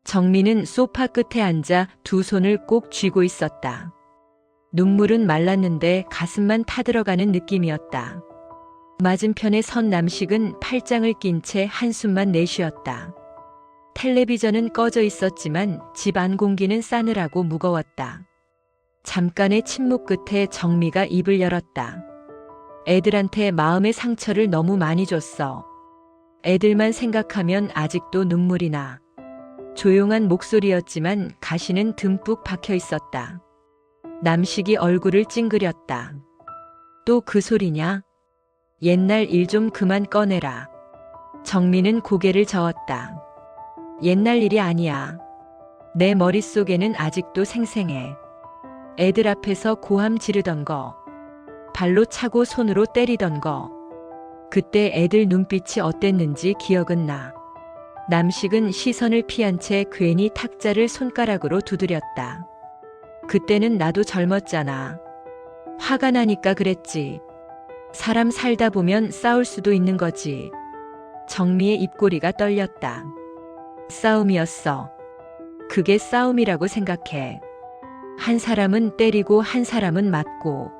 정미는 소파 끝에 앉아 두 손을 꼭 쥐고 있었다. 눈물은 말랐는데 가슴만 타들어가는 느낌이었다. 맞은편에 선 남식은 팔짱을 낀 채 한숨만 내쉬었다. 텔레비전은 꺼져 있었지만 집 안 공기는 싸늘하고 무거웠다. 잠깐의 침묵 끝에 정미가 입을 열었다. 애들한테 마음의 상처를 너무 많이 줬어. 애들만 생각하면 아직도 눈물이 나. 조용한 목소리였지만 가시는 듬뿍 박혀 있었다. 남식이 얼굴을 찡그렸다. 또 그 소리냐? 옛날 일 좀 그만 꺼내라. 정미는 고개를 저었다. 옛날 일이 아니야. 내 머릿속에는 아직도 생생해. 애들 앞에서 고함 지르던 거. 발로 차고 손으로 때리던 거. 그때 애들 눈빛이 어땠는지 기억은 나. 남식은 시선을 피한 채 괜히 탁자를 손가락으로 두드렸다. 그때는 나도 젊었잖아. 화가 나니까 그랬지. 사람 살다 보면 싸울 수도 있는 거지. 정미의 입꼬리가 떨렸다. 싸움이었어. 그게 싸움이라고 생각해. 한 사람은 때리고 한 사람은 맞고,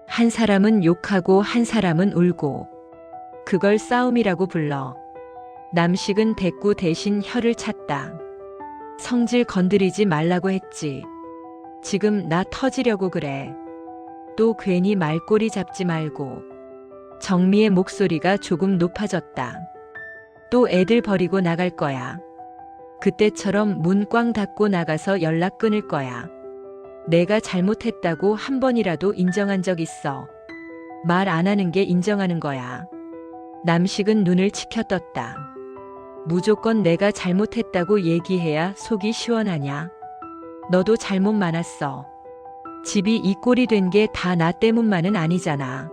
한 사람은 욕하고 한 사람은 울고, 그걸 싸움이라고 불러. 남식은 대꾸 대신 혀를 찼다. 성질 건드리지 말라고 했지. 지금 나 터지려고 그래. 또 괜히 말꼬리 잡지 말고. 정미의 목소리가 조금 높아졌다. 또 애들 버리고 나갈 거야. 그때처럼 문 꽝 닫고 나가서 연락 끊을 거야. 내가 잘못했다고 한 번이라도 인정한 적 있어. 말 안 하는 게 인정하는 거야. 남식은 눈을 치켜떴다. 무조건 내가 잘못했다고 얘기해야 속이 시원하냐? 너도 잘못 많았어. 집이 이 꼴이 된 게 다 나 때문만은 아니잖아.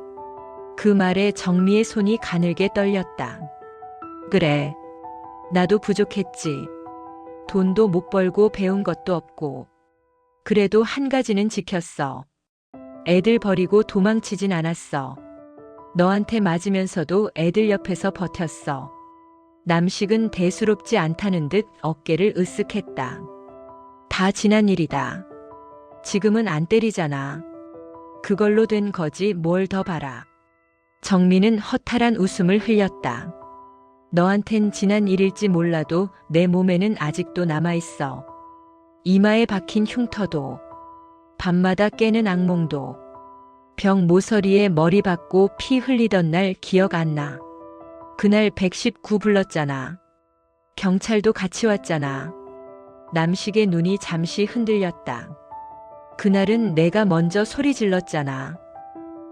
그 말에 정미의 손이 가늘게 떨렸다. 그래. 나도 부족했지. 돈도 못 벌고 배운 것도 없고. 그래도 한 가지는 지켰어. 애들 버리고 도망치진 않았어. 너한테 맞으면서도 애들 옆에서 버텼어. 남식은 대수롭지 않다는 듯 어깨를 으쓱했다. 다 지난 일이다. 지금은 안 때리잖아. 그걸로 된 거지 뭘 더 바라. 정미는 허탈한 웃음을 흘렸다. 너한텐 지난 일일지 몰라도 내 몸에는 아직도 남아있어. 이마에 박힌 흉터도, 밤마다 깨는 악몽도, 병 모서리에 머리 박고 피 흘리던 날 기억 안 나. 그날 119 불렀잖아. 경찰도 같이 왔잖아. 남식의 눈이 잠시 흔들렸다. 그날은 내가 먼저 소리 질렀잖아.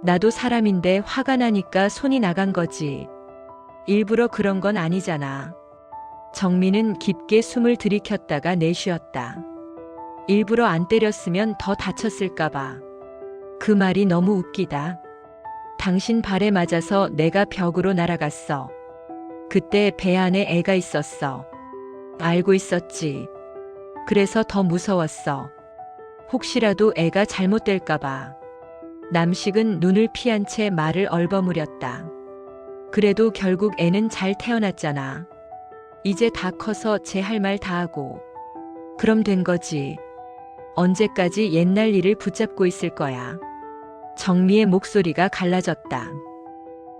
나도 사람인데 화가 나니까 손이 나간 거지. 일부러 그런 건 아니잖아. 정미는 깊게 숨을 들이켰다가 내쉬었다. 일부러 안 때렸으면 더 다쳤을까봐. 그 말이 너무 웃기다. 당신 발에 맞아서 내가 벽으로 날아갔어. 그때 배 안에 애가 있었어. 알고 있었지. 그래서 더 무서웠어. 혹시라도 애가 잘못될까봐. 남식은 눈을 피한 채 말을 얼버무렸다. 그래도 결국 애는 잘 태어났잖아. 이제 다 커서 제 할 말 다 하고. 그럼 된 거지. 언제까지 옛날 일을 붙잡고 있을 거야. 정미의 목소리가 갈라졌다.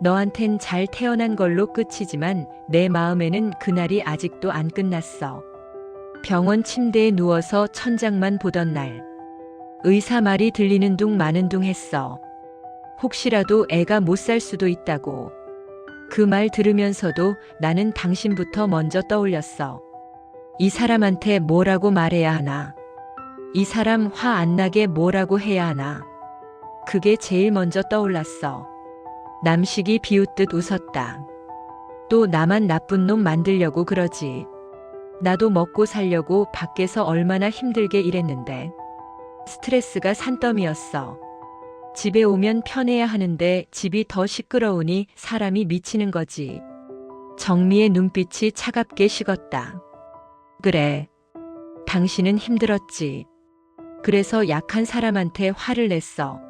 너한텐 잘 태어난 걸로 끝이지만 내 마음에는 그날이 아직도 안 끝났어. 병원 침대에 누워서 천장만 보던 날. 의사 말이 들리는 둥 마는 둥 했어. 혹시라도 애가 못 살 수도 있다고. 그 말 들으면서도 나는 당신부터 먼저 떠올렸어. 이 사람한테 뭐라고 말해야 하나. 이 사람 화 안 나게 뭐라고 해야 하나. 그게 제일 먼저 떠올랐어. 남식이 비웃듯 웃었다. 또 나만 나쁜 놈 만들려고 그러지. 나도 먹고 살려고 밖에서 얼마나 힘들게 일했는데. 스트레스가 산더미였어. 집에 오면 편해야 하는데 집이 더 시끄러우니 사람이 미치는 거지. 정미의 눈빛이 차갑게 식었다. 그래. 당신은 힘들었지. 그래서 약한 사람한테 화를 냈어.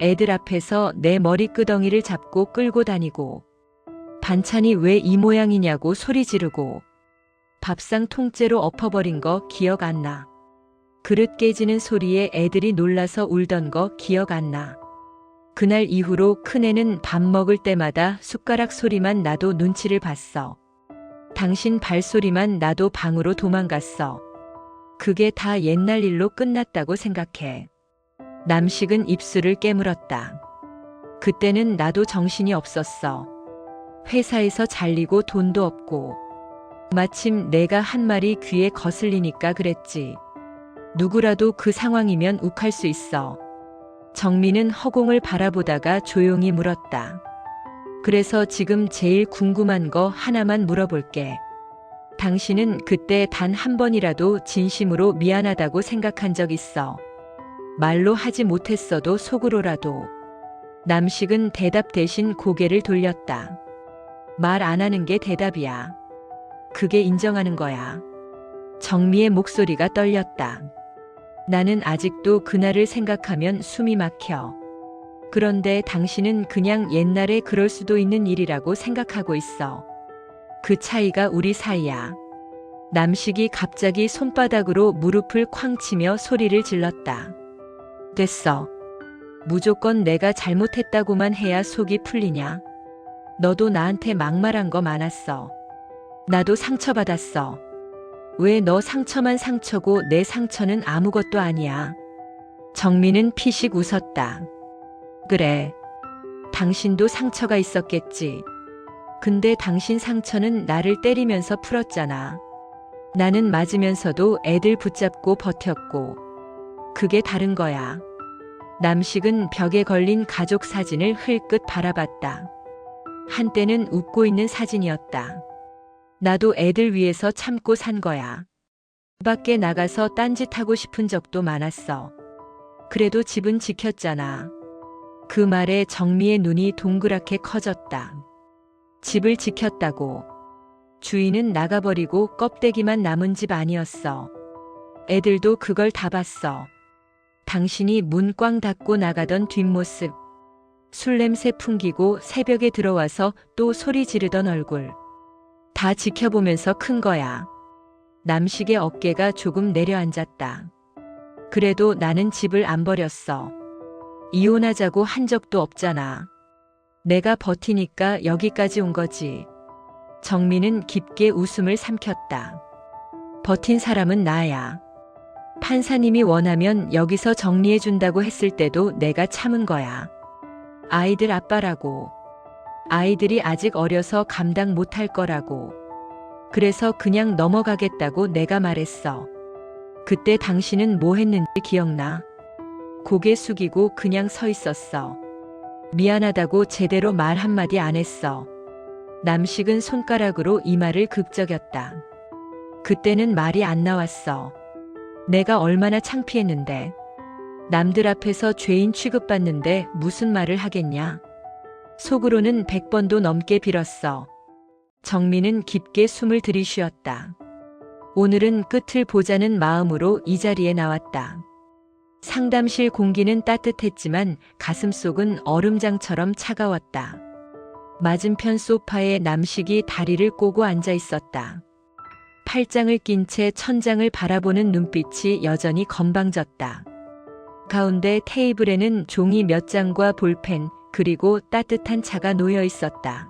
애들 앞에서 내 머리끄덩이를 잡고 끌고 다니고, 반찬이 왜 이 모양이냐고 소리 지르고, 밥상 통째로 엎어버린 거 기억 안 나. 그릇 깨지는 소리에 애들이 놀라서 울던 거 기억 안 나. 그날 이후로 큰애는 밥 먹을 때마다 숟가락 소리만 나도 눈치를 봤어. 당신 발소리만 나도 방으로 도망갔어. 그게 다 옛날 일로 끝났다고 생각해. 남식은 입술을 깨물었다. 그때는 나도 정신이 없었어. 회사에서 잘리고 돈도 없고. 마침 내가 한 말이 귀에 거슬리니까 그랬지. 누구라도 그 상황이면 욱할 수 있어. 정민은 허공을 바라보다가 조용히 물었다. 그래서 지금 제일 궁금한 거 하나만 물어볼게. 당신은 그때 단 한 번이라도 진심으로 미안하다고 생각한 적 있어? 말로 하지 못했어도 속으로라도. 남식은 대답 대신 고개를 돌렸다. 말 안 하는 게 대답이야. 그게 인정하는 거야. 정미의 목소리가 떨렸다. 나는 아직도 그날을 생각하면 숨이 막혀. 그런데 당신은 그냥 옛날에 그럴 수도 있는 일이라고 생각하고 있어. 그 차이가 우리 사이야. 남식이 갑자기 손바닥으로 무릎을 쾅 치며 소리를 질렀다. 됐어. 무조건 내가 잘못했다고만 해야 속이 풀리냐? 너도 나한테 막말한 거 많았어. 나도 상처받았어. 왜 너 상처만 상처고 내 상처는 아무것도 아니야. 정민은 피식 웃었다. 그래. 당신도 상처가 있었겠지. 근데 당신 상처는 나를 때리면서 풀었잖아. 나는 맞으면서도 애들 붙잡고 버텼고. 그게 다른 거야. 남식은 벽에 걸린 가족 사진을 흘끗 바라봤다. 한때는 웃고 있는 사진이었다. 나도 애들 위해서 참고 산 거야. 밖에 나가서 딴짓하고 싶은 적도 많았어. 그래도 집은 지켰잖아. 그 말에 정미의 눈이 동그랗게 커졌다. 집을 지켰다고. 주인은 나가버리고 껍데기만 남은 집 아니었어. 애들도 그걸 다 봤어. 당신이 문 꽝 닫고 나가던 뒷모습. 술 냄새 풍기고 새벽에 들어와서 또 소리 지르던 얼굴. 다 지켜보면서 큰 거야. 남식의 어깨가 조금 내려앉았다. 그래도 나는 집을 안 버렸어. 이혼하자고 한 적도 없잖아. 내가 버티니까 여기까지 온 거지. 정민은 깊게 웃음을 삼켰다. 버틴 사람은 나야. 판사님이 원하면 여기서 정리해준다고 했을 때도 내가 참은 거야. 아이들 아빠라고. 아이들이 아직 어려서 감당 못할 거라고. 그래서 그냥 넘어가겠다고 내가 말했어. 그때 당신은 뭐 했는지 기억나? 고개 숙이고 그냥 서 있었어. 미안하다고 제대로 말 한마디 안 했어. 남식은 손가락으로 이마를 극적였다. 그때는 말이 안 나왔어. 내가 얼마나 창피했는데. 남들 앞에서 죄인 취급받는데 무슨 말을 하겠냐. 속으로는 100번도 넘게 빌었어. 정민은 깊게 숨을 들이쉬었다. 오늘은 끝을 보자는 마음으로 이 자리에 나왔다. 상담실 공기는 따뜻했지만 가슴속은 얼음장처럼 차가웠다. 맞은편 소파에 남식이 다리를 꼬고 앉아 있었다. 팔짱을 낀 채 천장을 바라보는 눈빛이 여전히 건방졌다. 가운데 테이블에는 종이 몇 장과 볼펜, 그리고 따뜻한 차가 놓여 있었다.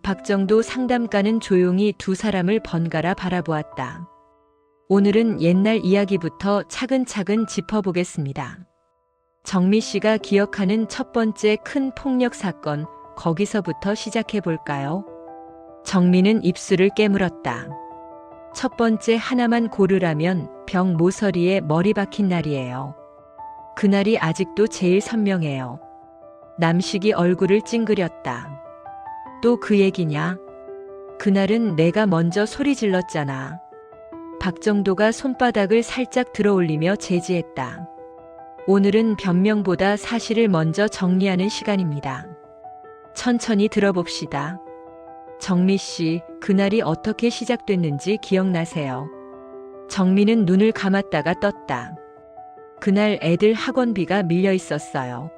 박정도 상담가는 조용히 두 사람을 번갈아 바라보았다. 오늘은 옛날 이야기부터 차근차근 짚어보겠습니다. 정미 씨가 기억하는 첫 번째 큰 폭력 사건, 거기서부터 시작해 볼까요? 정미는 입술을 깨물었다. 첫 번째 하나만 고르라면 병 모서리에 머리 박힌 날이에요. 그날이 아직도 제일 선명해요. 남식이 얼굴을 찡그렸다. 또 그 얘기냐? 그날은 내가 먼저 소리 질렀잖아. 박정도가 손바닥을 살짝 들어올리며 제지했다. 오늘은 변명보다 사실을 먼저 정리하는 시간입니다. 천천히 들어봅시다. 정미 씨, 그날이 어떻게 시작됐는지 기억나세요? 정미는 눈을 감았다가 떴다. 그날 애들 학원비가 밀려 있었어요.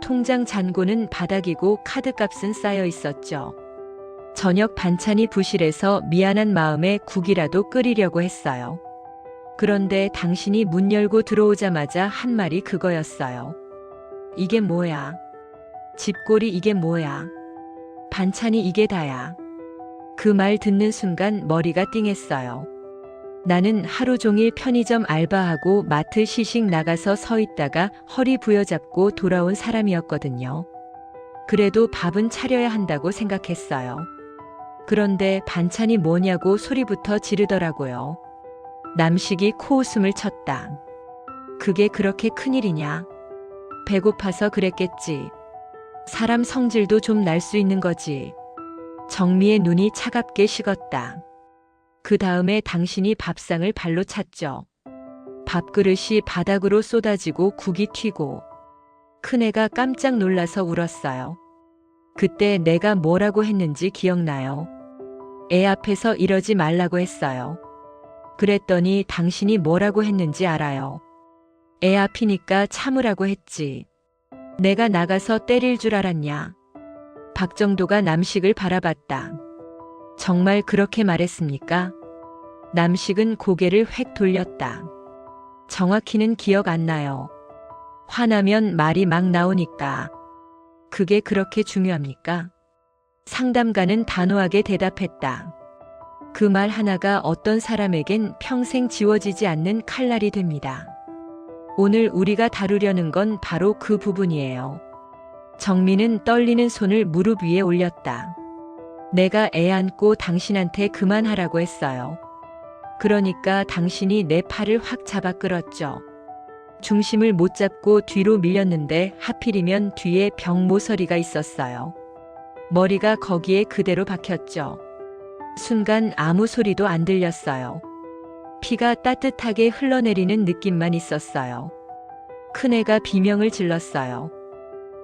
통장 잔고는 바닥이고 카드값은 쌓여 있었죠. 저녁 반찬이 부실해서 미안한 마음에 국이라도 끓이려고 했어요. 그런데 당신이 문 열고 들어오자마자 한 말이 그거였어요. 이게 뭐야? 집골이 이게 뭐야? 반찬이 이게 다야. 그 말 듣는 순간 머리가 띵했어요. 나는 하루 종일 편의점 알바하고 마트 시식 나가서 서 있다가 허리 부여잡고 돌아온 사람이었거든요. 그래도 밥은 차려야 한다고 생각했어요. 그런데 반찬이 뭐냐고 소리부터 지르더라고요. 남식이 코웃음을 쳤다. 그게 그렇게 큰일이냐? 배고파서 그랬겠지. 사람 성질도 좀 날 수 있는 거지. 정미의 눈이 차갑게 식었다. 그 다음에 당신이 밥상을 발로 찼죠. 밥그릇이 바닥으로 쏟아지고 국이 튀고 큰애가 깜짝 놀라서 울었어요. 그때 내가 뭐라고 했는지 기억나요? 애 앞에서 이러지 말라고 했어요. 그랬더니 당신이 뭐라고 했는지 알아요. 애 앞이니까 참으라고 했지. 내가 나가서 때릴 줄 알았냐? 박정도가 남식을 바라봤다. 정말 그렇게 말했습니까? 남식은 고개를 획 돌렸다. 정확히는 기억 안 나요. 화나면 말이 막 나오니까. 그게 그렇게 중요합니까? 상담가는 단호하게 대답했다. 그 말 하나가 어떤 사람에겐 평생 지워지지 않는 칼날이 됩니다. 오늘 우리가 다루려는 건 바로 그 부분이에요. 정민은 떨리는 손을 무릎 위에 올렸다. 내가 애 안고 당신한테 그만하라고 했어요. 그러니까 당신이 내 팔을 확 잡아 끌었죠. 중심을 못 잡고 뒤로 밀렸는데 하필이면 뒤에 병 모서리가 있었어요. 머리가 거기에 그대로 박혔죠. 순간 아무 소리도 안 들렸어요. 피가 따뜻하게 흘러내리는 느낌만 있었어요. 큰애가 비명을 질렀어요.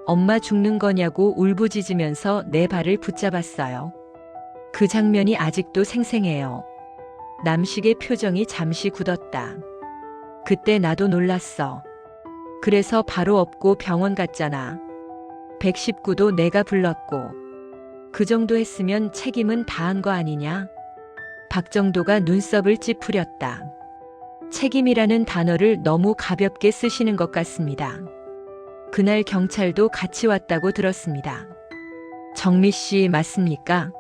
엄마 죽는 거냐고 울부짖으면서 내 발을 붙잡았어요. 그 장면이 아직도 생생해요. 남식의 표정이 잠시 굳었다. 그때 나도 놀랐어. 그래서 바로 업고 병원 갔잖아. 119도 내가 불렀고. 그 정도 했으면 책임은 다한 거 아니냐? 박정도가 눈썹을 찌푸렸다. 책임이라는 단어를 너무 가볍게 쓰시는 것 같습니다. 그날 경찰도 같이 왔다고 들었습니다. 정미 씨 맞습니까?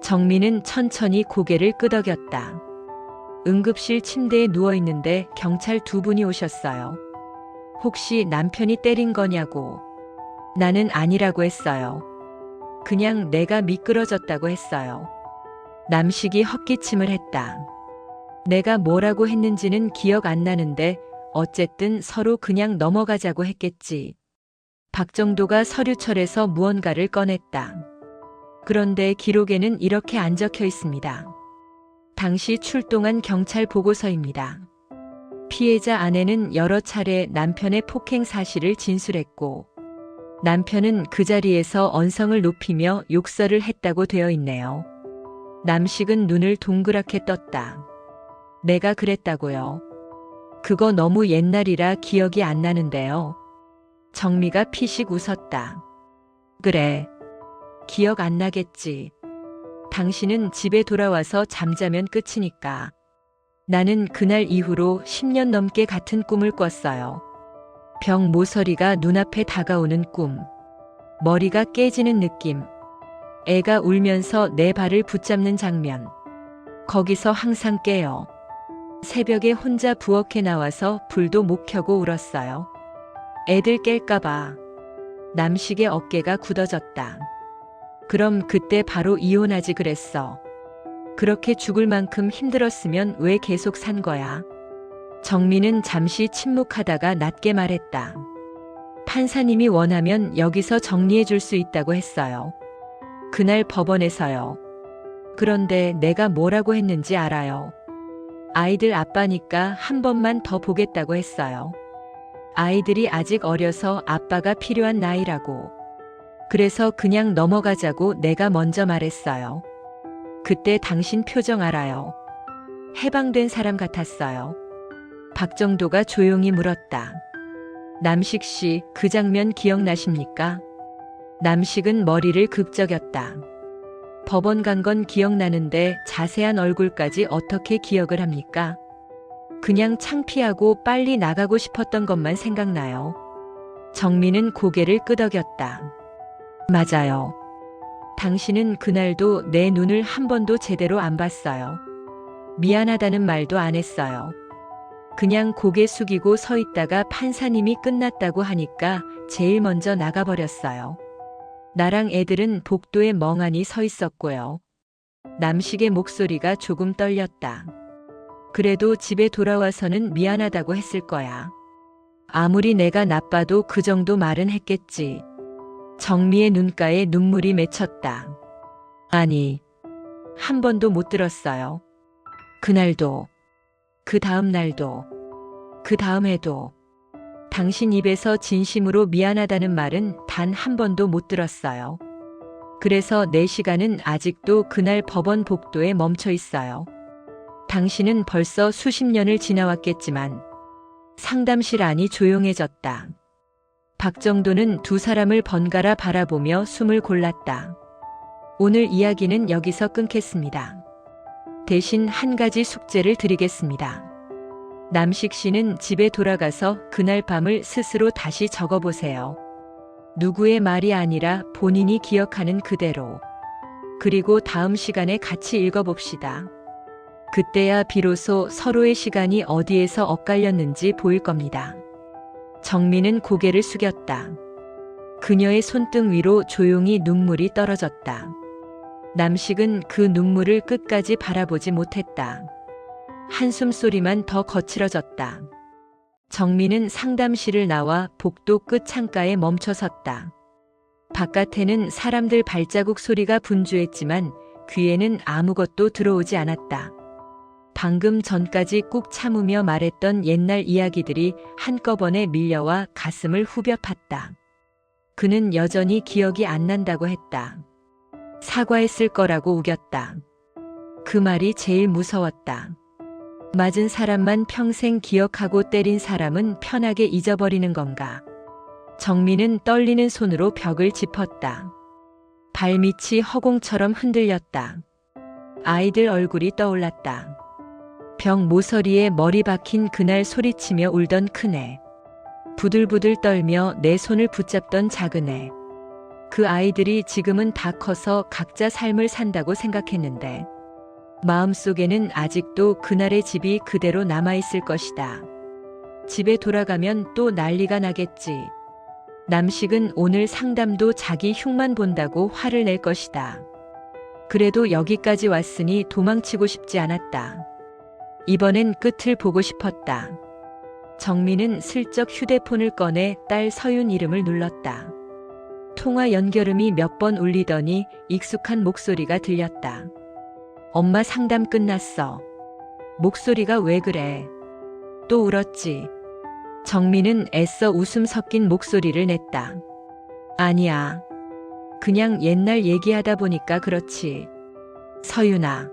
정미는 천천히 고개를 끄덕였다. 응급실 침대에 누워있는데 경찰 2분이 오셨어요. 혹시 남편이 때린 거냐고. 나는 아니라고 했어요. 그냥 내가 미끄러졌다고 했어요. 남식이 헛기침을 했다. 내가 뭐라고 했는지는 기억 안 나는데 어쨌든 서로 그냥 넘어가자고 했겠지. 박정도가 서류철에서 무언가를 꺼냈다. 그런데 기록에는 이렇게 안 적혀 있습니다. 당시 출동한 경찰 보고서입니다. 피해자 아내는 여러 차례 남편의 폭행 사실을 진술했고 남편은 그 자리에서 언성을 높이며 욕설을 했다고 되어 있네요. 남식은 눈을 동그랗게 떴다. 내가 그랬다고요. 그거 너무 옛날이라 기억이 안 나는데요. 정미가 피식 웃었다. 그래. 기억 안 나겠지. 당신은 집에 돌아와서 잠자면 끝이니까. 나는 그날 이후로 10년 넘게 같은 꿈을 꿨어요. 병 모서리가 눈앞에 다가오는 꿈. 머리가 깨지는 느낌. 애가 울면서 내 발을 붙잡는 장면. 거기서 항상 깨요. 새벽에 혼자 부엌에 나와서 불도 못 켜고 울었어요. 애들 깰까봐. 남식의 어깨가 굳어졌다. 그럼 그때 바로 이혼하지 그랬어. 그렇게 죽을 만큼 힘들었으면 왜 계속 산 거야? 정민은 잠시 침묵하다가 낮게 말했다. 판사님이 원하면 여기서 정리해 줄 수 있다고 했어요. 그날 법원에서요. 그런데 내가 뭐라고 했는지 알아요. 아이들 아빠니까 한 번만 더 보겠다고 했어요. 아이들이 아직 어려서 아빠가 필요한 나이라고. 그래서 그냥 넘어가자고 내가 먼저 말했어요. 그때 당신 표정 알아요. 해방된 사람 같았어요. 박정도가 조용히 물었다. 남식 씨, 그 장면 기억나십니까? 남식은 머리를 극적였다. 법원 간 건 기억나는데 자세한 얼굴까지 어떻게 기억을 합니까? 그냥 창피하고 빨리 나가고 싶었던 것만 생각나요. 정민은 고개를 끄덕였다. 맞아요. 당신은 그날도 내 눈을 한 번도 제대로 안 봤어요. 미안하다는 말도 안 했어요. 그냥 고개 숙이고 서 있다가 판사님이 끝났다고 하니까 제일 먼저 나가버렸어요. 나랑 애들은 복도에 멍하니 서 있었고요. 남식의 목소리가 조금 떨렸다. 그래도 집에 돌아와서는 미안하다고 했을 거야. 아무리 내가 나빠도 그 정도 말은 했겠지. 정미의 눈가에 눈물이 맺혔다. 아니, 한 번도 못 들었어요. 그날도, 그 다음 날도, 그 다음 해도 당신 입에서 진심으로 미안하다는 말은 단 한 번도 못 들었어요. 그래서 내 시간은 아직도 그날 법원 복도에 멈춰 있어요. 당신은 벌써 수십 년을 지나왔겠지만 상담실 안이 조용해졌다. 박정도는 두 사람을 번갈아 바라보며 숨을 골랐다. 오늘 이야기는 여기서 끊겠습니다. 대신 한 가지 숙제를 드리겠습니다. 남식 씨는 집에 돌아가서 그날 밤을 스스로 다시 적어보세요. 누구의 말이 아니라 본인이 기억하는 그대로. 그리고 다음 시간에 같이 읽어봅시다. 그때야 비로소 서로의 시간이 어디에서 엇갈렸는지 보일 겁니다. 정민은 고개를 숙였다. 그녀의 손등 위로 조용히 눈물이 떨어졌다. 남식은 그 눈물을 끝까지 바라보지 못했다. 한숨 소리만 더 거칠어졌다. 정민은 상담실을 나와 복도 끝 창가에 멈춰 섰다. 바깥에는 사람들 발자국 소리가 분주했지만 귀에는 아무것도 들어오지 않았다. 방금 전까지 꾹 참으며 말했던 옛날 이야기들이 한꺼번에 밀려와 가슴을 후벼 팠다. 그는 여전히 기억이 안 난다고 했다. 사과했을 거라고 우겼다. 그 말이 제일 무서웠다. 맞은 사람만 평생 기억하고 때린 사람은 편하게 잊어버리는 건가? 정민은 떨리는 손으로 벽을 짚었다. 발밑이 허공처럼 흔들렸다. 아이들 얼굴이 떠올랐다. 벽 모서리에 머리 박힌 그날 소리치며 울던 큰애. 부들부들 떨며 내 손을 붙잡던 작은애. 그 아이들이 지금은 다 커서 각자 삶을 산다고 생각했는데 마음속에는 아직도 그날의 집이 그대로 남아있을 것이다. 집에 돌아가면 또 난리가 나겠지. 남식은 오늘 상담도 자기 흉만 본다고 화를 낼 것이다. 그래도 여기까지 왔으니 도망치고 싶지 않았다. 이번엔 끝을 보고 싶었다. 정민은 슬쩍 휴대폰을 꺼내 딸 서윤 이름을 눌렀다. 통화 연결음이 몇 번 울리더니 익숙한 목소리가 들렸다. 엄마 상담 끝났어. 목소리가 왜 그래? 또 울었지. 정민은 애써 웃음 섞인 목소리를 냈다. 아니야. 그냥 옛날 얘기하다 보니까 그렇지. 서윤아.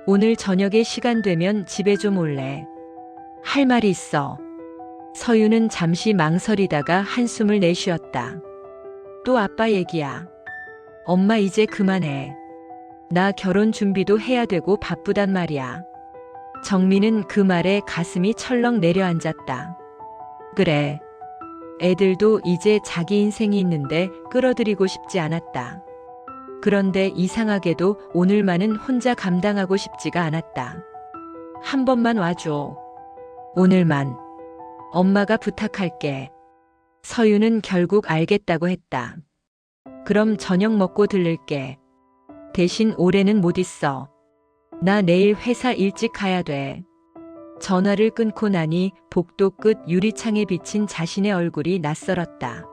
오늘 저녁에 시간 되면 집에 좀 올래. 할 말이 있어. 서윤은 잠시 망설이다가 한숨을 내쉬었다. 또 아빠 얘기야. 엄마 이제 그만해. 나 결혼 준비도 해야 되고 바쁘단 말이야. 정민은 그 말에 가슴이 철렁 내려앉았다. 그래. 애들도 이제 자기 인생이 있는데 끌어들이고 싶지 않았다. 그런데 이상하게도 오늘만은 혼자 감당하고 싶지가 않았다. 한 번만 와줘. 오늘만. 엄마가 부탁할게. 서윤은 결국 알겠다고 했다. 그럼 저녁 먹고 들를게. 대신 올해는 못 있어. 나 내일 회사 일찍 가야 돼. 전화를 끊고 나니 복도 끝 유리창에 비친 자신의 얼굴이 낯설었다.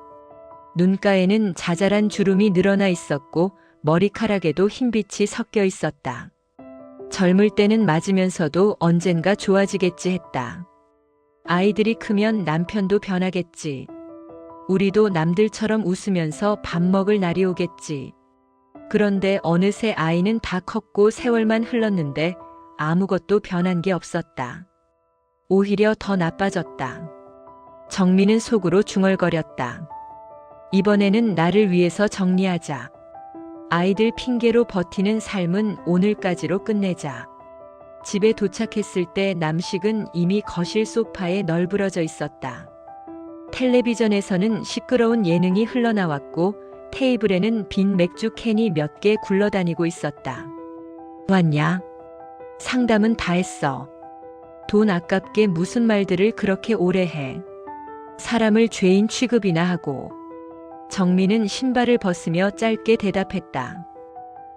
눈가에는 자잘한 주름이 늘어나 있었고 머리카락에도 흰빛이 섞여 있었다. 젊을 때는 맞으면서도 언젠가 좋아지겠지 했다. 아이들이 크면 남편도 변하겠지. 우리도 남들처럼 웃으면서 밥 먹을 날이 오겠지. 그런데 어느새 아이는 다 컸고 세월만 흘렀는데 아무것도 변한 게 없었다. 오히려 더 나빠졌다. 정민은 속으로 중얼거렸다. 이번에는 나를 위해서 정리하자. 아이들 핑계로 버티는 삶은 오늘까지로 끝내자. 집에 도착했을 때 남식은 이미 거실 소파에 널브러져 있었다. 텔레비전에서는 시끄러운 예능이 흘러나왔고 테이블에는 빈 맥주 캔이 몇 개 굴러다니고 있었다. 왔냐? 상담은 다 했어. 돈 아깝게 무슨 말들을 그렇게 오래 해. 사람을 죄인 취급이나 하고. 정민은 신발을 벗으며 짧게 대답했다.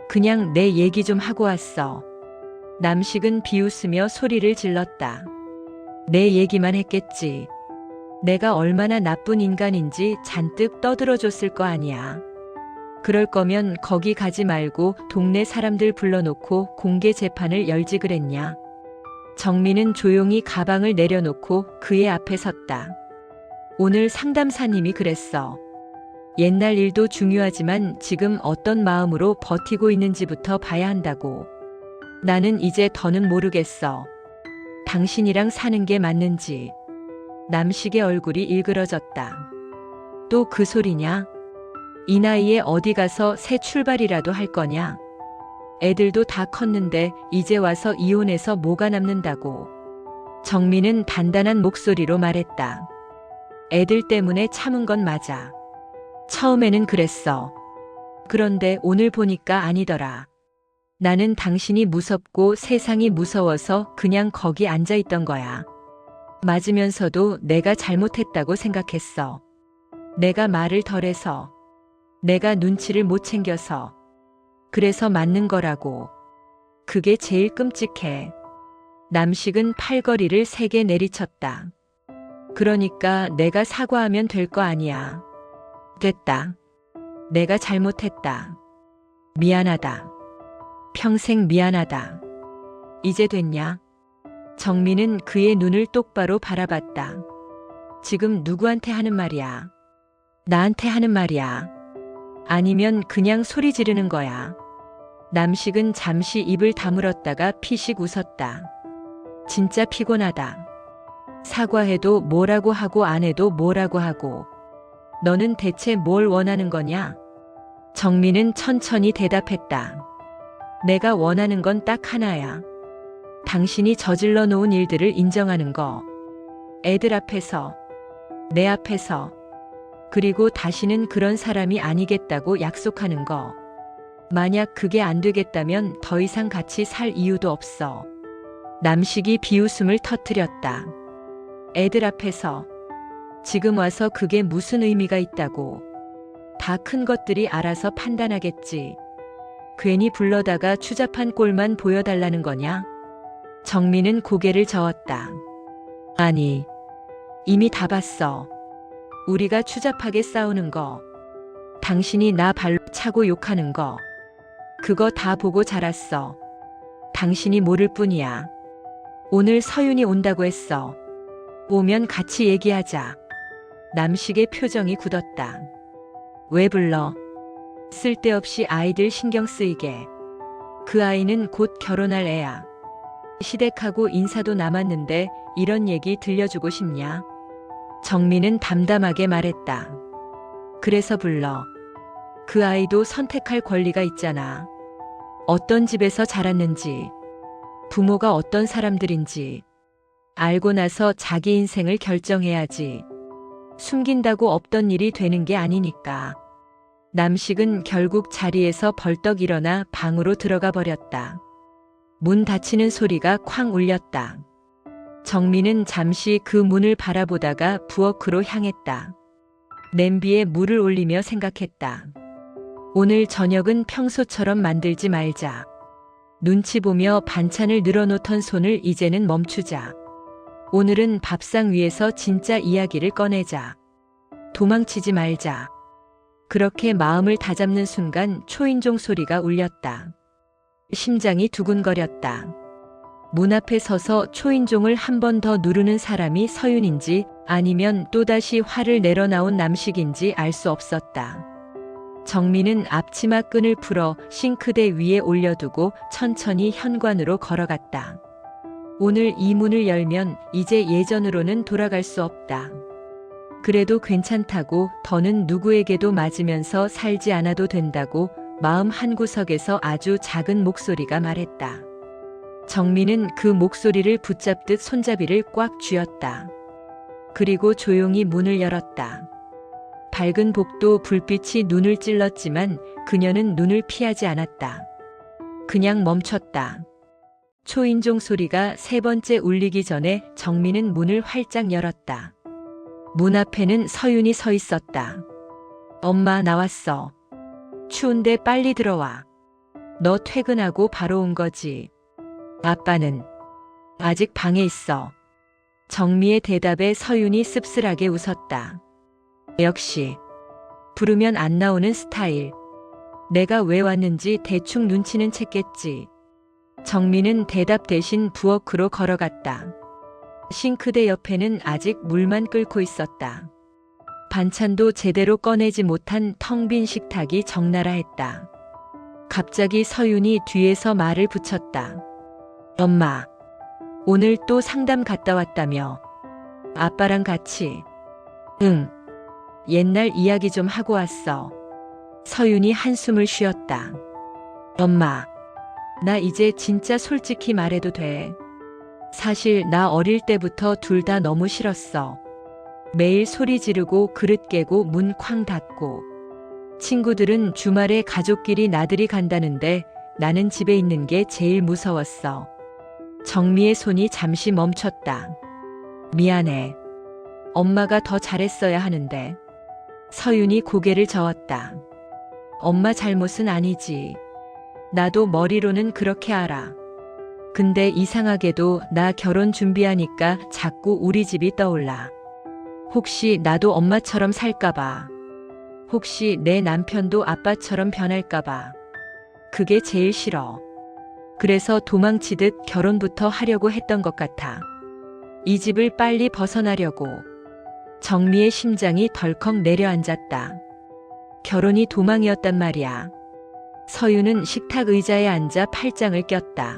그냥 내 얘기 좀 하고 왔어. 남식은 비웃으며 소리를 질렀다. 내 얘기만 했겠지. 내가 얼마나 나쁜 인간인지 잔뜩 떠들어줬을 거 아니야. 그럴 거면 거기 가지 말고 동네 사람들 불러놓고 공개 재판을 열지 그랬냐. 정민은 조용히 가방을 내려놓고 그의 앞에 섰다. 오늘 상담사님이 그랬어. 옛날 일도 중요하지만 지금 어떤 마음으로 버티고 있는지부터 봐야 한다고. 나는 이제 더는 모르겠어. 당신이랑 사는 게 맞는지. 남식의 얼굴이 일그러졌다. 또 그 소리냐? 이 나이에 어디 가서 새 출발이라도 할 거냐? 애들도 다 컸는데 이제 와서 이혼해서 뭐가 남는다고. 정민은 단단한 목소리로 말했다. 애들 때문에 참은 건 맞아. 처음에는 그랬어. 그런데 오늘 보니까 아니더라. 나는 당신이 무섭고 세상이 무서워서 그냥 거기 앉아 있던 거야. 맞으면서도 내가 잘못했다고 생각했어. 내가 말을 덜해서. 내가 눈치를 못 챙겨서. 그래서 맞는 거라고. 그게 제일 끔찍해. 남식은 팔걸이를 3개 내리쳤다. 그러니까 내가 사과하면 될 거 아니야. 됐다. 내가 잘못했다. 미안하다. 평생 미안하다. 이제 됐냐? 정민은 그의 눈을 똑바로 바라봤다. 지금 누구한테 하는 말이야? 나한테 하는 말이야. 아니면 그냥 소리 지르는 거야. 남식은 잠시 입을 다물었다가 피식 웃었다. 진짜 피곤하다. 사과해도 뭐라고 하고 안 해도 뭐라고 하고. 너는 대체 뭘 원하는 거냐? 정민은 천천히 대답했다. 내가 원하는 건 딱 하나야. 당신이 저질러 놓은 일들을 인정하는 거. 애들 앞에서, 내 앞에서. 그리고 다시는 그런 사람이 아니겠다고 약속하는 거. 만약 그게 안 되겠다면 더 이상 같이 살 이유도 없어. 남식이 비웃음을 터뜨렸다. 애들 앞에서. 지금 와서 그게 무슨 의미가 있다고. 다 큰 것들이 알아서 판단하겠지. 괜히 불러다가 추잡한 꼴만 보여달라는 거냐? 정민은 고개를 저었다. 아니, 이미 다 봤어. 우리가 추잡하게 싸우는 거. 당신이 나 발로 차고 욕하는 거. 그거 다 보고 자랐어. 당신이 모를 뿐이야. 오늘 서윤이 온다고 했어. 오면 같이 얘기하자. 남식의 표정이 굳었다. 왜 불러? 쓸데없이 아이들 신경 쓰이게. 그 아이는 곧 결혼할 애야. 시댁하고 인사도 남았는데 이런 얘기 들려주고 싶냐? 정민은 담담하게 말했다. 그래서 불러. 그 아이도 선택할 권리가 있잖아. 어떤 집에서 자랐는지, 부모가 어떤 사람들인지 알고 나서 자기 인생을 결정해야지. 숨긴다고 없던 일이 되는 게 아니니까. 남식은 결국 자리에서 벌떡 일어나 방으로 들어가 버렸다. 문 닫히는 소리가 쾅 울렸다. 정민은 잠시 그 문을 바라보다가 부엌으로 향했다. 냄비에 물을 올리며 생각했다. 오늘 저녁은 평소처럼 만들지 말자. 눈치 보며 반찬을 늘어놓던 손을 이제는 멈추자. 오늘은 밥상 위에서 진짜 이야기를 꺼내자. 도망치지 말자. 그렇게 마음을 다잡는 순간 초인종 소리가 울렸다. 심장이 두근거렸다. 문 앞에 서서 초인종을 한 번 더 누르는 사람이 서윤인지 아니면 또다시 화를 내러 나온 남식인지 알 수 없었다. 정민은 앞치마 끈을 풀어 싱크대 위에 올려두고 천천히 현관으로 걸어갔다. 오늘 이 문을 열면 이제 예전으로는 돌아갈 수 없다. 그래도 괜찮다고, 더는 누구에게도 맞으면서 살지 않아도 된다고 마음 한구석에서 아주 작은 목소리가 말했다. 정민은 그 목소리를 붙잡듯 손잡이를 꽉 쥐었다. 그리고 조용히 문을 열었다. 밝은 복도 불빛이 눈을 찔렀지만 그녀는 눈을 피하지 않았다. 그냥 멈췄다. 초인종 소리가 세 번째 울리기 전에 정민은 문을 활짝 열었다. 문 앞에는 서윤이 서 있었다. 엄마 나왔어. 추운데 빨리 들어와. 너 퇴근하고 바로 온 거지. 아빠는 아직 방에 있어. 정미의 대답에 서윤이 씁쓸하게 웃었다. 역시 부르면 안 나오는 스타일. 내가 왜 왔는지 대충 눈치는 챘겠지. 정미는 대답 대신 부엌으로 걸어갔다. 싱크대 옆에는 아직 물만 끓고 있었다. 반찬도 제대로 꺼내지 못한 텅 빈 식탁이 적나라했다. 갑자기 서윤이 뒤에서 말을 붙였다. 엄마, 오늘 또 상담 갔다 왔다며. 아빠랑 같이. 응. 옛날 이야기 좀 하고 왔어. 서윤이 한숨을 쉬었다. 엄마, 나 이제 진짜 솔직히 말해도 돼. 사실 나 어릴 때부터 둘 다 너무 싫었어. 매일 소리 지르고 그릇 깨고 문 쾅 닫고. 친구들은 주말에 가족끼리 나들이 간다는데 나는 집에 있는 게 제일 무서웠어. 정미의 손이 잠시 멈췄다. 미안해. 엄마가 더 잘했어야 하는데. 서윤이 고개를 저었다. 엄마 잘못은 아니지. 나도 머리로는 그렇게 알아. 근데 이상하게도 나 결혼 준비하니까 자꾸 우리 집이 떠올라. 혹시 나도 엄마처럼 살까봐. 혹시 내 남편도 아빠처럼 변할까봐. 그게 제일 싫어. 그래서 도망치듯 결혼부터 하려고 했던 것 같아. 이 집을 빨리 벗어나려고. 정미의 심장이 덜컥 내려앉았다. 결혼이 도망이었단 말이야. 서윤은 식탁 의자에 앉아 팔짱을 꼈다.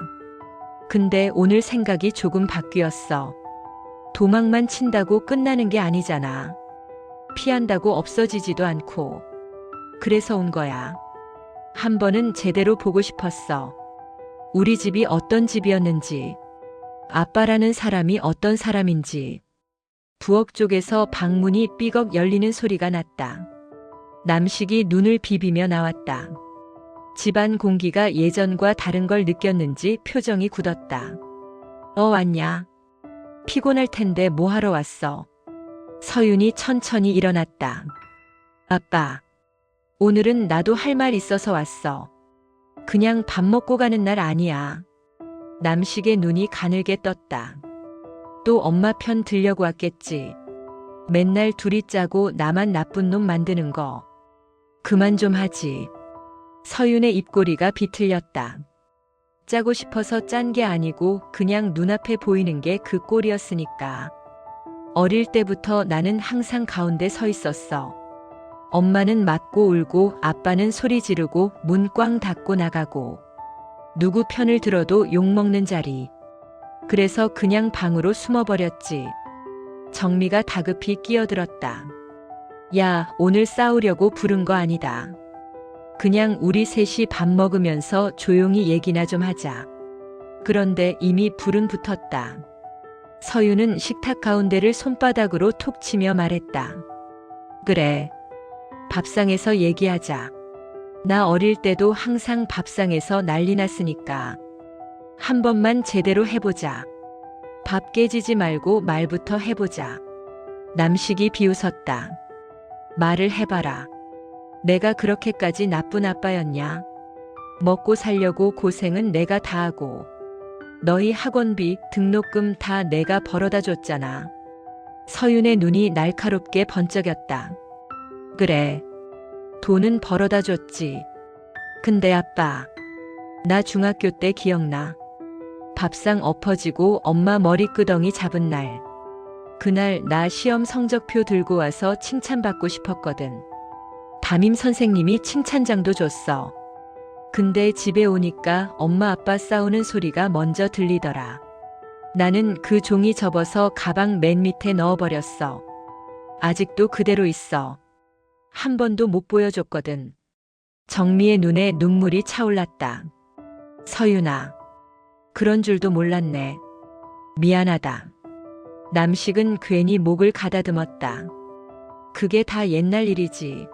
근데 오늘 생각이 조금 바뀌었어. 도망만 친다고 끝나는 게 아니잖아. 피한다고 없어지지도 않고. 그래서 온 거야. 한 번은 제대로 보고 싶었어. 우리 집이 어떤 집이었는지. 아빠라는 사람이 어떤 사람인지. 부엌 쪽에서 방문이 삐걱 열리는 소리가 났다. 남식이 눈을 비비며 나왔다. 집안 공기가 예전과 다른 걸 느꼈는지 표정이 굳었다. 왔냐? 피곤할 텐데 뭐 하러 왔어? 서윤이 천천히 일어났다. 아빠, 오늘은 나도 할 말 있어서 왔어. 그냥 밥 먹고 가는 날 아니야. 남식의 눈이 가늘게 떴다. 또 엄마 편 들려고 왔겠지. 맨날 둘이 짜고 나만 나쁜 놈 만드는 거. 그만 좀 하지. 서윤의 입꼬리가 비틀렸다. 짜고 싶어서 짠 게 아니고 그냥 눈앞에 보이는 게 그 꼴이었으니까. 어릴 때부터 나는 항상 가운데 서 있었어. 엄마는 맞고 울고 아빠는 소리 지르고 문 꽝 닫고 나가고. 누구 편을 들어도 욕먹는 자리. 그래서 그냥 방으로 숨어버렸지. 정미가 다급히 끼어들었다. 야, 오늘 싸우려고 부른 거 아니다. 그냥 우리 셋이 밥 먹으면서 조용히 얘기나 좀 하자. 그런데 이미 불은 붙었다. 서윤은 식탁 가운데를 손바닥으로 톡 치며 말했다. 그래. 밥상에서 얘기하자. 나 어릴 때도 항상 밥상에서 난리 났으니까. 한 번만 제대로 해보자. 밥 깨지지 말고 말부터 해보자. 남식이 비웃었다. 말을 해봐라. 내가 그렇게까지 나쁜 아빠였냐? 먹고 살려고 고생은 내가 다 하고. 너희 학원비, 등록금 다 내가 벌어다 줬잖아. 서윤의 눈이 날카롭게 번쩍였다. 그래. 돈은 벌어다 줬지. 근데 아빠, 나 중학교 때 기억나. 밥상 엎어지고 엄마 머리끄덩이 잡은 날. 그날 나 시험 성적표 들고 와서 칭찬받고 싶었거든. 담임 선생님이 칭찬장도 줬어. 근데 집에 오니까 엄마 아빠 싸우는 소리가 먼저 들리더라. 나는 그 종이 접어서 가방 맨 밑에 넣어버렸어. 아직도 그대로 있어. 한 번도 못 보여줬거든. 정미의 눈에 눈물이 차올랐다. 서윤아, 그런 줄도 몰랐네. 미안하다. 남식은 괜히 목을 가다듬었다. 그게 다 옛날 일이지.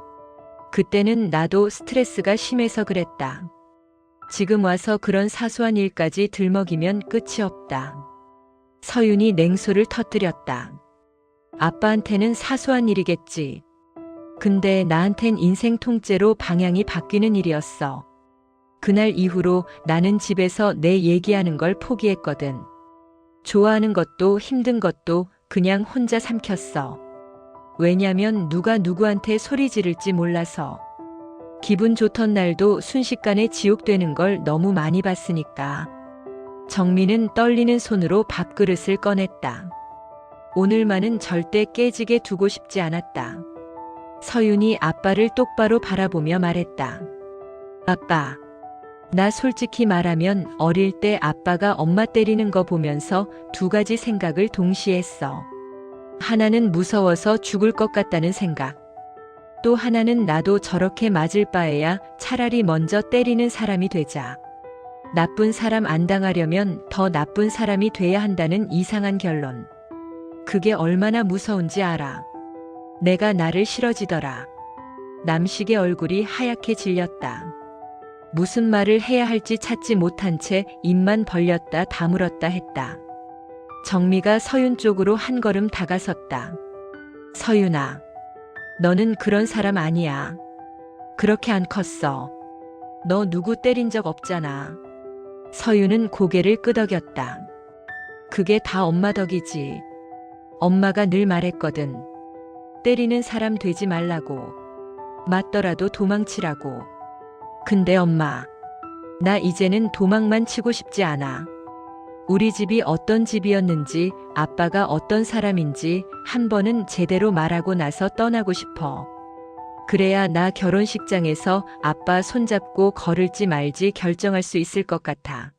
그때는 나도 스트레스가 심해서 그랬다. 지금 와서 그런 사소한 일까지 들먹이면 끝이 없다. 서윤이 냉소를 터뜨렸다. 아빠한테는 사소한 일이겠지. 근데 나한텐 인생 통째로 방향이 바뀌는 일이었어. 그날 이후로 나는 집에서 내 얘기하는 걸 포기했거든. 좋아하는 것도 힘든 것도 그냥 혼자 삼켰어. 왜냐면 누가 누구한테 소리 지를지 몰라서. 기분 좋던 날도 순식간에 지옥되는 걸 너무 많이 봤으니까. 정민은 떨리는 손으로 밥그릇을 꺼냈다. 오늘만은 절대 깨지게 두고 싶지 않았다. 서윤이 아빠를 똑바로 바라보며 말했다. 아빠, 나 솔직히 말하면 어릴 때 아빠가 엄마 때리는 거 보면서 두 가지 생각을 동시에 했어. 하나는 무서워서 죽을 것 같다는 생각. 또 하나는 나도 저렇게 맞을 바에야 차라리 먼저 때리는 사람이 되자. 나쁜 사람 안 당하려면 더 나쁜 사람이 돼야 한다는 이상한 결론. 그게 얼마나 무서운지 알아. 내가 나를 싫어지더라. 남식의 얼굴이 하얗게 질렸다. 무슨 말을 해야 할지 찾지 못한 채 입만 벌렸다 다물었다 했다. 정미가 서윤 쪽으로 한 걸음 다가섰다. 서윤아, 너는 그런 사람 아니야. 그렇게 안 컸어. 너 누구 때린 적 없잖아. 서윤은 고개를 끄덕였다. 그게 다 엄마 덕이지. 엄마가 늘 말했거든. 때리는 사람 되지 말라고. 맞더라도 도망치라고. 근데 엄마, 나 이제는 도망만 치고 싶지 않아. 우리 집이 어떤 집이었는지, 아빠가 어떤 사람인지 한 번은 제대로 말하고 나서 떠나고 싶어. 그래야 나 결혼식장에서 아빠 손잡고 걸을지 말지 결정할 수 있을 것 같아.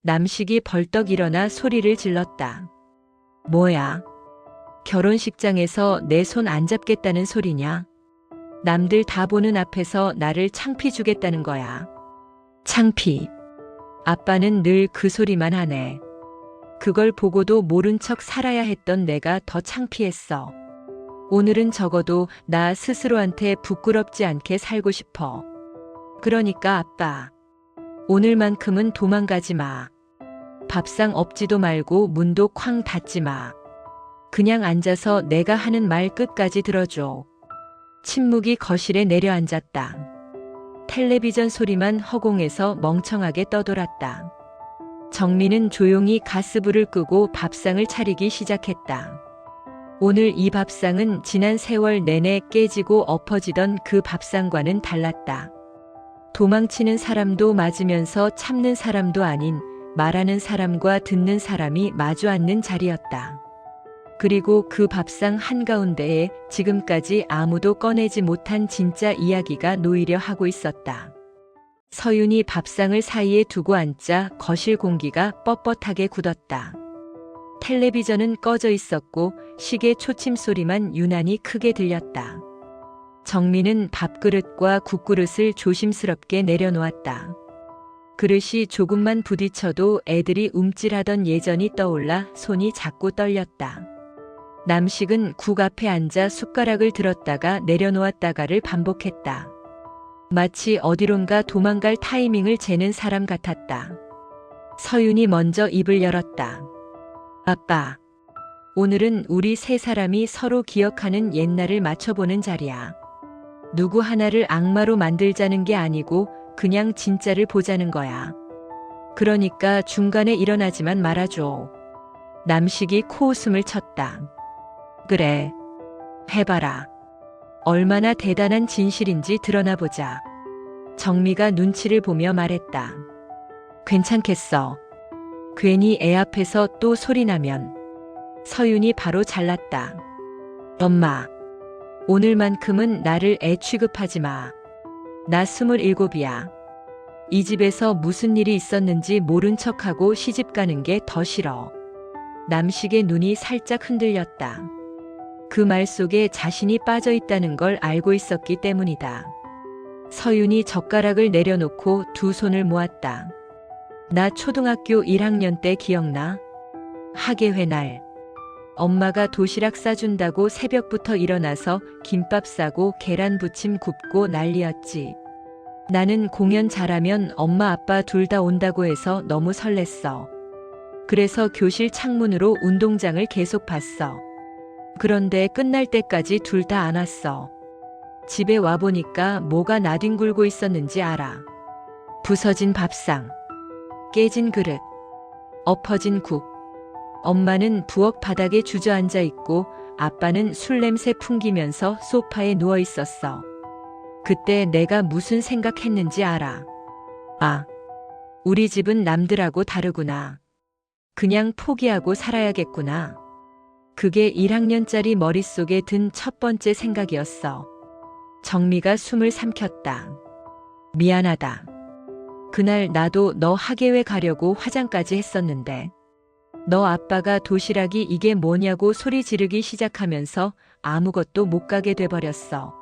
남식이 벌떡 일어나 소리를 질렀다. 뭐야? 결혼식장에서 내 손 안 잡겠다는 소리냐? 남들 다 보는 앞에서 나를 창피 주겠다는 거야. 창피. 아빠는 늘 그 소리만 하네. 그걸 보고도 모른 척 살아야 했던 내가 더 창피했어. 오늘은 적어도 나 스스로한테 부끄럽지 않게 살고 싶어. 그러니까 아빠, 오늘만큼은 도망가지 마. 밥상 엎지도 말고 문도 쾅 닫지 마. 그냥 앉아서 내가 하는 말 끝까지 들어줘. 침묵이 거실에 내려앉았다. 텔레비전 소리만 허공에서 멍청하게 떠돌았다. 정민은 조용히 가스불을 끄고 밥상을 차리기 시작했다. 오늘 이 밥상은 지난 세월 내내 깨지고 엎어지던 그 밥상과는 달랐다. 도망치는 사람도 맞으면서 참는 사람도 아닌 말하는 사람과 듣는 사람이 마주 앉는 자리였다. 그리고 그 밥상 한가운데에 지금까지 아무도 꺼내지 못한 진짜 이야기가 놓이려 하고 있었다. 서윤이 밥상을 사이에 두고 앉자 거실 공기가 뻣뻣하게 굳었다. 텔레비전은 꺼져 있었고 시계 초침 소리만 유난히 크게 들렸다. 정민은 밥그릇과 국그릇을 조심스럽게 내려놓았다. 그릇이 조금만 부딪혀도 애들이 움찔하던 예전이 떠올라 손이 자꾸 떨렸다. 남식은 국 앞에 앉아 숟가락을 들었다가 내려놓았다가를 반복했다. 마치 어디론가 도망갈 타이밍을 재는 사람 같았다. 서윤이 먼저 입을 열었다. 아빠, 오늘은 우리 세 사람이 서로 기억하는 옛날을 맞춰보는 자리야. 누구 하나를 악마로 만들자는 게 아니고 그냥 진짜를 보자는 거야. 그러니까 중간에 일어나지만 말아줘. 남식이 코웃음을 쳤다. 그래, 해봐라. 얼마나 대단한 진실인지 드러나보자. 정미가 눈치를 보며 말했다. 괜찮겠어. 괜히 애 앞에서 또 소리나면. 서윤이 바로 잘랐다. 엄마, 오늘만큼은 나를 애 취급하지 마. 나 27이야. 이 집에서 무슨 일이 있었는지 모른 척하고 시집 가는 게 더 싫어. 남식의 눈이 살짝 흔들렸다. 그 말 속에 자신이 빠져 있다는 걸 알고 있었기 때문이다. 서윤이 젓가락을 내려놓고 두 손을 모았다. 나 초등학교 1학년 때 기억나? 학예회 날. 엄마가 도시락 싸준다고 새벽부터 일어나서 김밥 싸고 계란 부침 굽고 난리였지. 나는 공연 잘하면 엄마 아빠 둘 다 온다고 해서 너무 설렜어. 그래서 교실 창문으로 운동장을 계속 봤어. 그런데 끝날 때까지 둘 다 안 왔어. 집에 와보니까 뭐가 나뒹굴고 있었는지 알아. 부서진 밥상, 깨진 그릇, 엎어진 국. 엄마는 부엌 바닥에 주저앉아 있고 아빠는 술 냄새 풍기면서 소파에 누워 있었어. 그때 내가 무슨 생각했는지 알아. 아, 우리 집은 남들하고 다르구나. 그냥 포기하고 살아야겠구나. 그게 1학년짜리 머릿속에 든 첫 번째 생각이었어. 정미가 숨을 삼켰다. 미안하다. 그날 나도 너 학예회 가려고 화장까지 했었는데 너 아빠가 도시락이 이게 뭐냐고 소리 지르기 시작하면서 아무것도 못 가게 돼버렸어.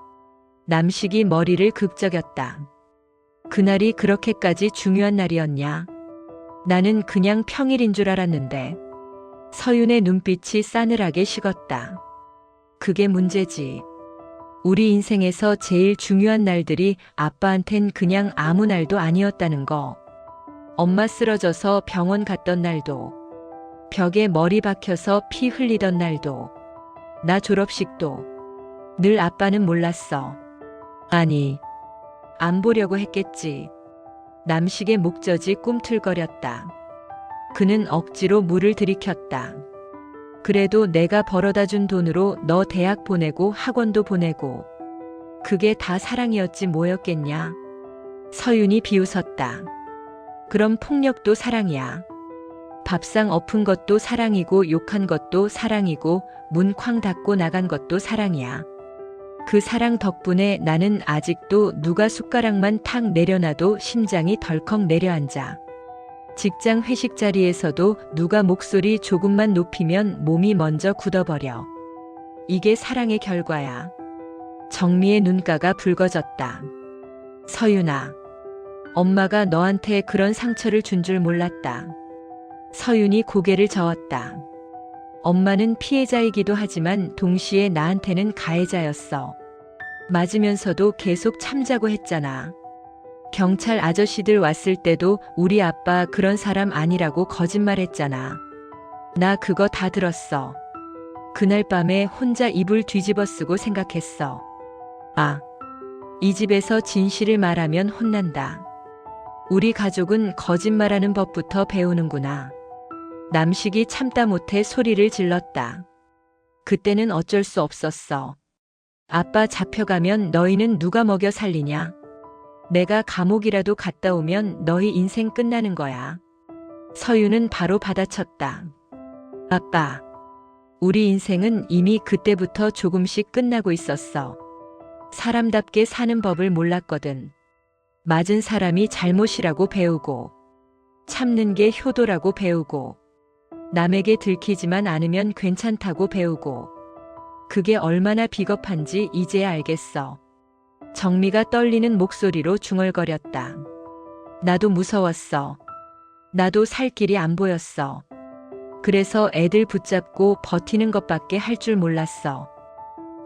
남식이 머리를 극적였다. 그날이 그렇게까지 중요한 날이었냐? 나는 그냥 평일인 줄 알았는데. 서윤의 눈빛이 싸늘하게 식었다. 그게 문제지. 우리 인생에서 제일 중요한 날들이 아빠한텐 그냥 아무 날도 아니었다는 거. 엄마 쓰러져서 병원 갔던 날도, 벽에 머리 박혀서 피 흘리던 날도, 나 졸업식도. 늘 아빠는 몰랐어. 아니, 안 보려고 했겠지. 남식의 목젖이 꿈틀거렸다. 그는 억지로 물을 들이켰다. 그래도 내가 벌어다 준 돈으로 너 대학 보내고 학원도 보내고 그게 다 사랑이었지 뭐였겠냐. 서윤이 비웃었다. 그럼 폭력도 사랑이야. 밥상 엎은 것도 사랑이고 욕한 것도 사랑이고 문 쾅 닫고 나간 것도 사랑이야. 그 사랑 덕분에 나는 아직도 누가 숟가락만 탁 내려놔도 심장이 덜컥 내려앉아. 직장 회식 자리에서도 누가 목소리 조금만 높이면 몸이 먼저 굳어버려. 이게 사랑의 결과야. 정미의 눈가가 붉어졌다. 서윤아, 엄마가 너한테 그런 상처를 준 줄 몰랐다. 서윤이 고개를 저었다. 엄마는 피해자이기도 하지만 동시에 나한테는 가해자였어. 맞으면서도 계속 참자고 했잖아. 경찰 아저씨들 왔을 때도 우리 아빠 그런 사람 아니라고 거짓말했잖아. 나 그거 다 들었어. 그날 밤에 혼자 이불 뒤집어 쓰고 생각했어. 아, 이 집에서 진실을 말하면 혼난다. 우리 가족은 거짓말하는 법부터 배우는구나. 남식이 참다 못해 소리를 질렀다. 그때는 어쩔 수 없었어. 아빠 잡혀가면 너희는 누가 먹여 살리냐? 내가 감옥이라도 갔다 오면 너희 인생 끝나는 거야. 서윤은 바로 받아쳤다. 아빠, 우리 인생은 이미 그때부터 조금씩 끝나고 있었어. 사람답게 사는 법을 몰랐거든. 맞은 사람이 잘못이라고 배우고, 참는 게 효도라고 배우고, 남에게 들키지만 않으면 괜찮다고 배우고, 그게 얼마나 비겁한지 이제야 알겠어. 정미가 떨리는 목소리로 중얼거렸다. 나도 무서웠어. 나도 살 길이 안 보였어. 그래서 애들 붙잡고 버티는 것밖에 할 줄 몰랐어.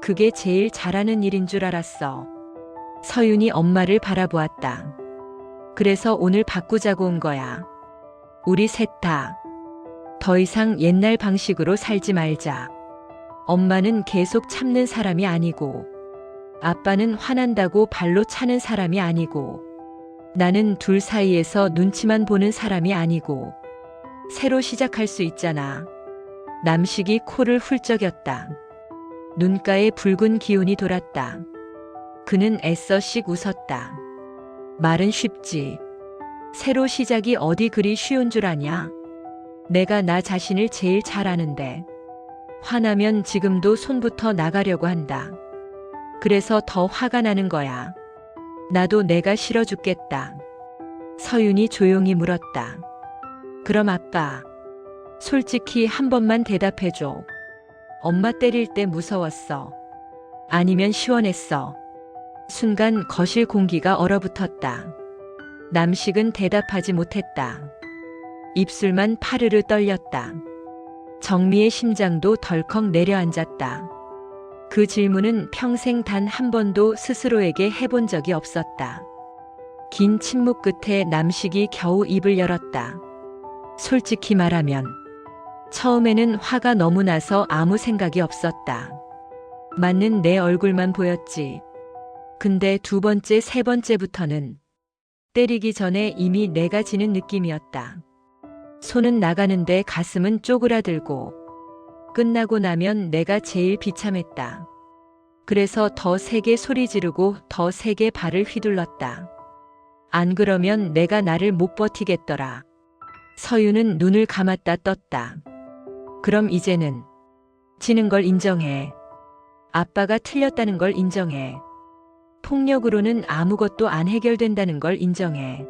그게 제일 잘하는 일인 줄 알았어. 서윤이 엄마를 바라보았다. 그래서 오늘 바꾸자고 온 거야. 우리 셋 다. 더 이상 옛날 방식으로 살지 말자. 엄마는 계속 참는 사람이 아니고, 아빠는 화난다고 발로 차는 사람이 아니고, 나는 둘 사이에서 눈치만 보는 사람이 아니고, 새로 시작할 수 있잖아. 남식이 코를 훌쩍였다. 눈가에 붉은 기운이 돌았다. 그는 애써 씩 웃었다. 말은 쉽지. 새로 시작이 어디 그리 쉬운 줄 아냐? 내가 나 자신을 제일 잘 아는데. 화나면 지금도 손부터 나가려고 한다. 그래서 더 화가 나는 거야. 나도 내가 싫어 죽겠다. 서윤이 조용히 물었다. 그럼 아빠, 솔직히 한 번만 대답해줘. 엄마 때릴 때 무서웠어? 아니면 시원했어? 순간 거실 공기가 얼어붙었다. 남식은 대답하지 못했다. 입술만 파르르 떨렸다. 정미의 심장도 덜컥 내려앉았다. 그 질문은 평생 단 한 번도 스스로에게 해본 적이 없었다. 긴 침묵 끝에 남식이 겨우 입을 열었다. 솔직히 말하면 처음에는 화가 너무 나서 아무 생각이 없었다. 맞는 내 얼굴만 보였지. 근데 두 번째, 세 번째부터는 때리기 전에 이미 내가 지는 느낌이었다. 손은 나가는데 가슴은 쪼그라들고 끝나고 나면 내가 제일 비참했다. 그래서 더 세게 소리 지르고 더 세게 발을 휘둘렀다. 안 그러면 내가 나를 못 버티겠더라. 서유는 눈을 감았다 떴다. 그럼 이제는 지는 걸 인정해. 아빠가 틀렸다는 걸 인정해. 폭력으로는 아무것도 안 해결된다는 걸 인정해.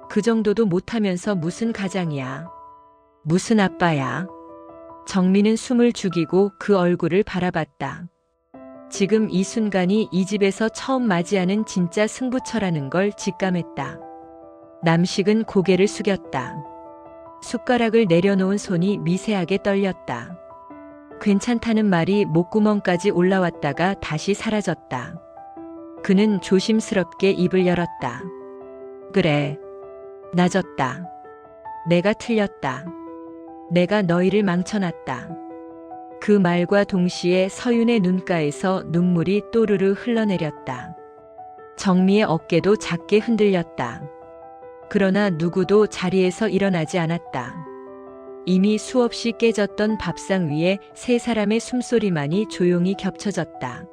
그 정도도 못하면서 무슨 가장이야. 무슨 아빠야. 정민은 숨을 죽이고 그 얼굴을 바라봤다. 지금 이 순간이 이 집에서 처음 맞이하는 진짜 승부처라는 걸 직감했다. 남식은 고개를 숙였다. 숟가락을 내려놓은 손이 미세하게 떨렸다. 괜찮다는 말이 목구멍까지 올라왔다가 다시 사라졌다. 그는 조심스럽게 입을 열었다. 그래. 낮았다. 내가 틀렸다. 내가 너희를 망쳐놨다. 그 말과 동시에 서윤의 눈가에서 눈물이 또르르 흘러내렸다. 정미의 어깨도 작게 흔들렸다. 그러나 누구도 자리에서 일어나지 않았다. 이미 수없이 깨졌던 밥상 위에 세 사람의 숨소리만이 조용히 겹쳐졌다.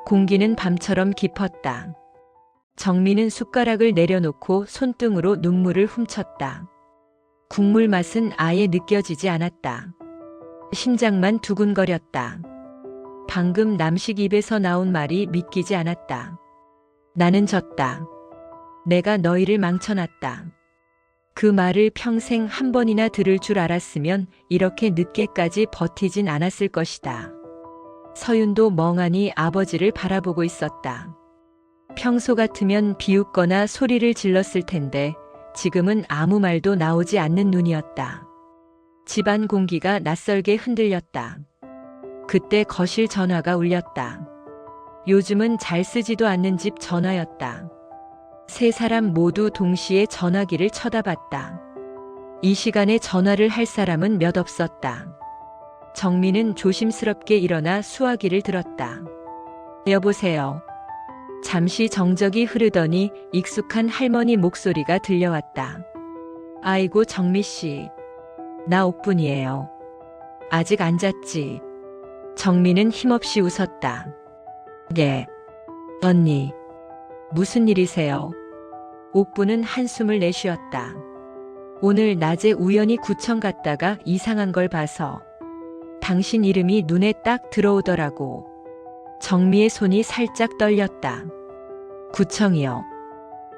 공기는 밤처럼 깊었다. 정미는 숟가락을 내려놓고 손등으로 눈물을 훔쳤다. 국물 맛은 아예 느껴지지 않았다. 심장만 두근거렸다. 방금 남식 입에서 나온 말이 믿기지 않았다. 나는 졌다. 내가 너희를 망쳐놨다. 그 말을 평생 한 번이나 들을 줄 알았으면 이렇게 늦게까지 버티진 않았을 것이다. 서윤도 멍하니 아버지를 바라보고 있었다. 평소 같으면 비웃거나 소리를 질렀을 텐데 지금은 아무 말도 나오지 않는 눈이었다. 집안 공기가 낯설게 흔들렸다. 그때 거실 전화가 울렸다. 요즘은 잘 쓰지도 않는 집 전화였다. 세 사람 모두 동시에 전화기를 쳐다봤다. 이 시간에 전화를 할 사람은 몇 없었다. 정민은 조심스럽게 일어나 수화기를 들었다. 여보세요. 잠시 정적이 흐르더니 익숙한 할머니 목소리가 들려왔다. 아이고 정미 씨. 나 옥분이에요. 아직 안 잤지. 정민은 힘없이 웃었다. 예. 언니. 무슨 일이세요? 옥분은 한숨을 내쉬었다. 오늘 낮에 우연히 구청 갔다가 이상한 걸 봐서 당신 이름이 눈에 딱 들어오더라고. 정미의 손이 살짝 떨렸다. 구청이요.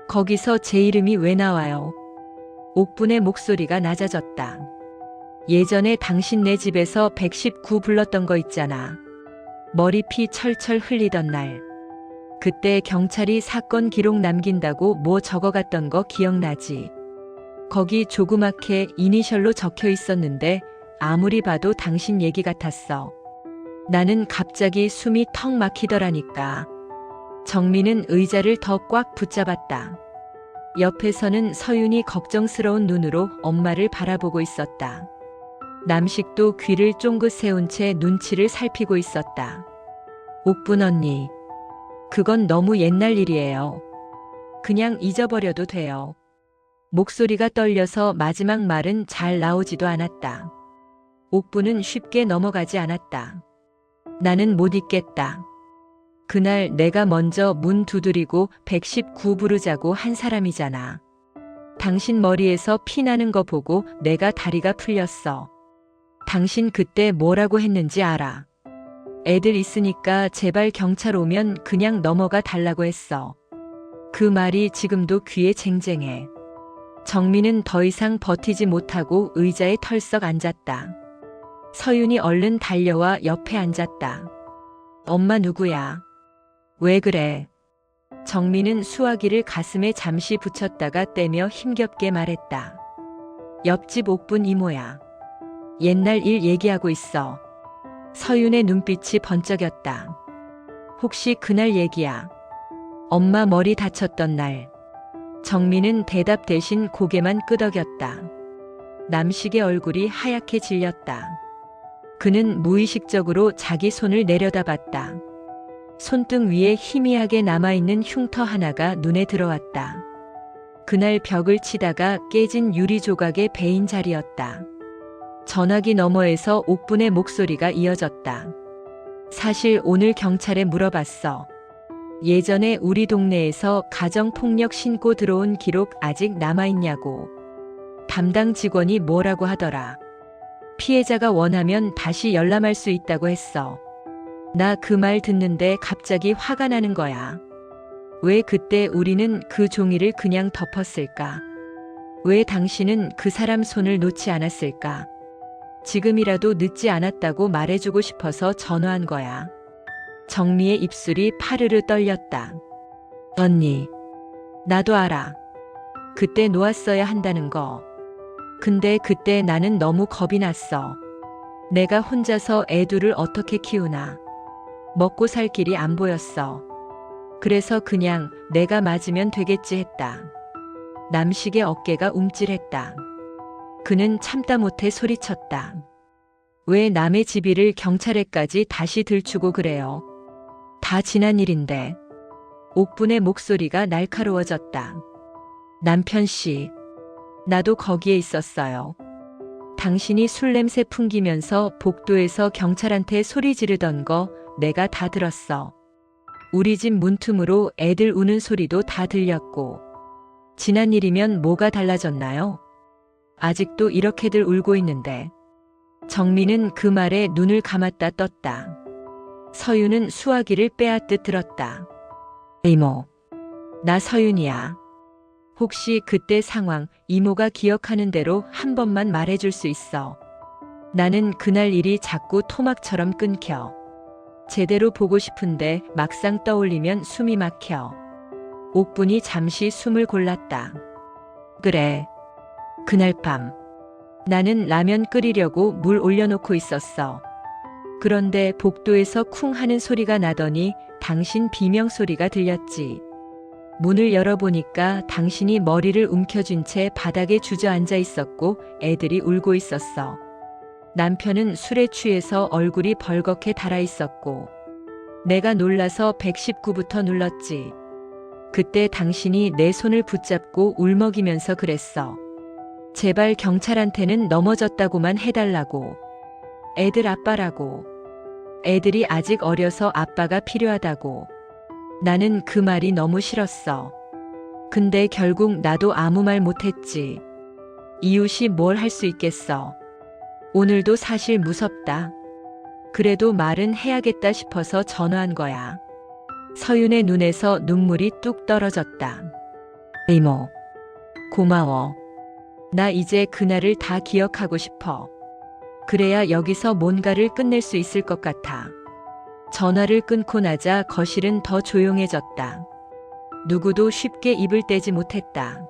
거기서 제 이름이 왜 나와요? 옥분의 목소리가 낮아졌다. 예전에 당신 네 집에서 119 불렀던 거 있잖아. 머리피 철철 흘리던 날. 그때 경찰이 사건 기록 남긴다고 뭐 적어갔던 거 기억나지? 거기 조그맣게 이니셜로 적혀 있었는데 아무리 봐도 당신 얘기 같았어. 나는 갑자기 숨이 턱 막히더라니까. 정민은 의자를 더 꽉 붙잡았다. 옆에서는 서윤이 걱정스러운 눈으로 엄마를 바라보고 있었다. 남식도 귀를 쫑긋 세운 채 눈치를 살피고 있었다. 옥분 언니. 그건 너무 옛날 일이에요. 그냥 잊어버려도 돼요. 목소리가 떨려서 마지막 말은 잘 나오지도 않았다. 옥분은 쉽게 넘어가지 않았다. 나는 못 잊겠다. 그날 내가 먼저 문 두드리고 119 부르자고 한 사람이잖아. 당신 머리에서 피 나는 거 보고 내가 다리가 풀렸어. 당신 그때 뭐라고 했는지 알아? 애들 있으니까 제발 경찰 오면 그냥 넘어가 달라고 했어. 그 말이 지금도 귀에 쟁쟁해. 정민은 더 이상 버티지 못하고 의자에 털썩 앉았다. 서윤이 얼른 달려와 옆에 앉았다. 엄마 누구야? 왜 그래? 정민은 수화기를 가슴에 잠시 붙였다가 떼며 힘겹게 말했다. 옆집 옥분 이모야. 옛날 일 얘기하고 있어. 서윤의 눈빛이 번쩍였다. 혹시 그날 얘기야? 엄마 머리 다쳤던 날. 정민은 대답 대신 고개만 끄덕였다. 남식의 얼굴이 하얗게 질렸다. 그는 무의식적으로 자기 손을 내려다봤다. 손등 위에 희미하게 남아있는 흉터 하나가 눈에 들어왔다. 그날 벽을 치다가 깨진 유리 조각의 베인 자리였다. 전화기 너머에서 옥분의 목소리가 이어졌다. 사실 오늘 경찰에 물어봤어. 예전에 우리 동네에서 가정폭력 신고 들어온 기록 아직 남아있냐고. 담당 직원이 뭐라고 하더라. 피해자가 원하면 다시 열람할 수 있다고 했어. 나 그 말 듣는데 갑자기 화가 나는 거야. 왜 그때 우리는 그 종이를 그냥 덮었을까? 왜 당신은 그 사람 손을 놓지 않았을까? 지금이라도 늦지 않았다고 말해주고 싶어서 전화한 거야. 정미의 입술이 파르르 떨렸다. 언니, 나도 알아. 그때 놓았어야 한다는 거. 근데 그때 나는 너무 겁이 났어. 내가 혼자서 애 둘을 어떻게 키우나. 먹고 살 길이 안 보였어. 그래서 그냥 내가 맞으면 되겠지 했다. 남식의 어깨가 움찔했다. 그는 참다 못해 소리쳤다. 왜 남의 집이를 경찰에까지 다시 들추고 그래요? 다 지난 일인데. 옥분의 목소리가 날카로워졌다. 남편 씨, 나도 거기에 있었어요. 당신이 술 냄새 풍기면서 복도에서 경찰한테 소리 지르던 거 내가 다 들었어. 우리 집 문틈으로 애들 우는 소리도 다 들렸고. 지난 일이면 뭐가 달라졌나요? 아직도 이렇게들 울고 있는데. 정민은 그 말에 눈을 감았다 떴다. 서윤은 수화기를 빼앗듯 들었다. 이모, 나 서윤이야. 혹시 그때 상황 이모가 기억하는 대로 한 번만 말해줄 수 있어. 나는 그날 일이 자꾸 토막처럼 끊겨. 제대로 보고 싶은데 막상 떠올리면 숨이 막혀. 옥분이 잠시 숨을 골랐다. 그래. 그날 밤 나는 라면 끓이려고 물 올려놓고 있었어. 그런데 복도에서 쿵 하는 소리가 나더니 당신 비명 소리가 들렸지. 문을 열어보니까 당신이 머리를 움켜쥔 채 바닥에 주저앉아 있었고 애들이 울고 있었어. 남편은 술에 취해서 얼굴이 벌겋게 달아 있었고. 내가 놀라서 119부터 눌렀지. 그때 당신이 내 손을 붙잡고 울먹이면서 그랬어. 제발 경찰한테는 넘어졌다고만 해달라고. 애들 아빠라고. 애들이 아직 어려서 아빠가 필요하다고. 나는 그 말이 너무 싫었어. 근데 결국 나도 아무 말 못했지. 이웃이 뭘 할 수 있겠어. 오늘도 사실 무섭다. 그래도 말은 해야겠다 싶어서 전화한 거야. 서윤의 눈에서 눈물이 뚝 떨어졌다. 이모, 고마워. 나 이제 그날을 다 기억하고 싶어. 그래야 여기서 뭔가를 끝낼 수 있을 것 같아. 전화를 끊고 나자 거실은 더 조용해졌다. 누구도 쉽게 입을 떼지 못했다.